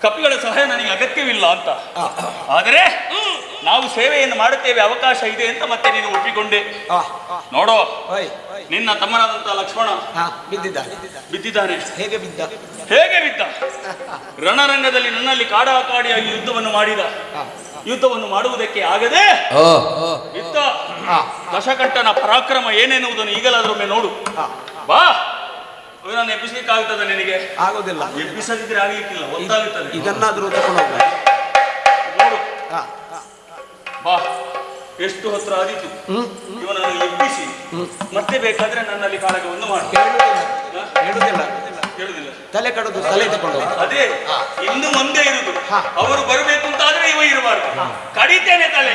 ಕಪಿಗಳ ಸಹಾಯ ನನಗೆ ಅಗತ್ಯವಿಲ್ಲ ಅಂತ. ಆದರೆ ನಾವು ಸೇವೆಯನ್ನು ಮಾಡುತ್ತೇವೆ, ಅವಕಾಶ ಇದೆ ಅಂತ ಮತ್ತೆ ನೀನು ಒಪ್ಪಿಕೊಂಡೆ. ನೋಡೋ, ನಿನ್ನ ತಮ್ಮನಾದಂತಹ ಲಕ್ಷ್ಮಣ ಬಿದ್ದಿದ್ದಾನೆ. ಹೇಗೆ ಬಿದ್ದ? ರಣರಂಗದಲ್ಲಿ ನನ್ನಲ್ಲಿ ಕಾಡಾಕಾಡಿಯಾಗಿ ಯುದ್ಧವನ್ನು ಮಾಡಿದ. ಯುದ್ಧವನ್ನು ಮಾಡುವುದಕ್ಕೆ ಆಗದೆ ಬಿದ್ದ. ದಶಕಂಠನ ಪರಾಕ್ರಮ ಏನೇನುವುದನ್ನು ಈಗಲಾದ್ರೊಮ್ಮೆ ನೋಡು. ಬಾ, ನಾನು ಎಬ್ಬಿಸಲಿಕ್ಕಾಗುತ್ತದೆ ನಿನಗೆ? ಆಗೋದಿಲ್ಲ. ಎಬ್ಬಿಸದಿದ್ರೆ ಆಗ್ಲಿಕ್ಕಿಲ್ಲ, ಗೊತ್ತಾಗುತ್ತದೆ. ಇದನ್ನಾದ್ರೂ ತಗೊಂಡು ಹೋಗ ನೋಡು. ಬಾ, ಎಷ್ಟು ಹತ್ರ ಆದೀತು. ಇವನನ್ನು ಎಬ್ಬಿಸಿ ಮತ್ತೆ ಬೇಕಾದ್ರೆ ನನ್ನಲ್ಲಿ ಕಾಳಗವನ್ನು ಮಾಡು. ಹೇಳುವುದಿಲ್ಲ. ಹೇಳುದಿಲ್ಲ. ತಲೆ ಕಡದು ತಲೆ ತಕೊಂಡು ಹೋಗು. ಅದೇ ಇನ್ನು ಮುಂದೆ ಇರುದು ಅವರು ಬರಬೇಕು ಅಂತ ಆದ್ರೆ ಇವ ಇರಬಾರ್ದು. ಕಡಿತೇನೆ ತಲೆ.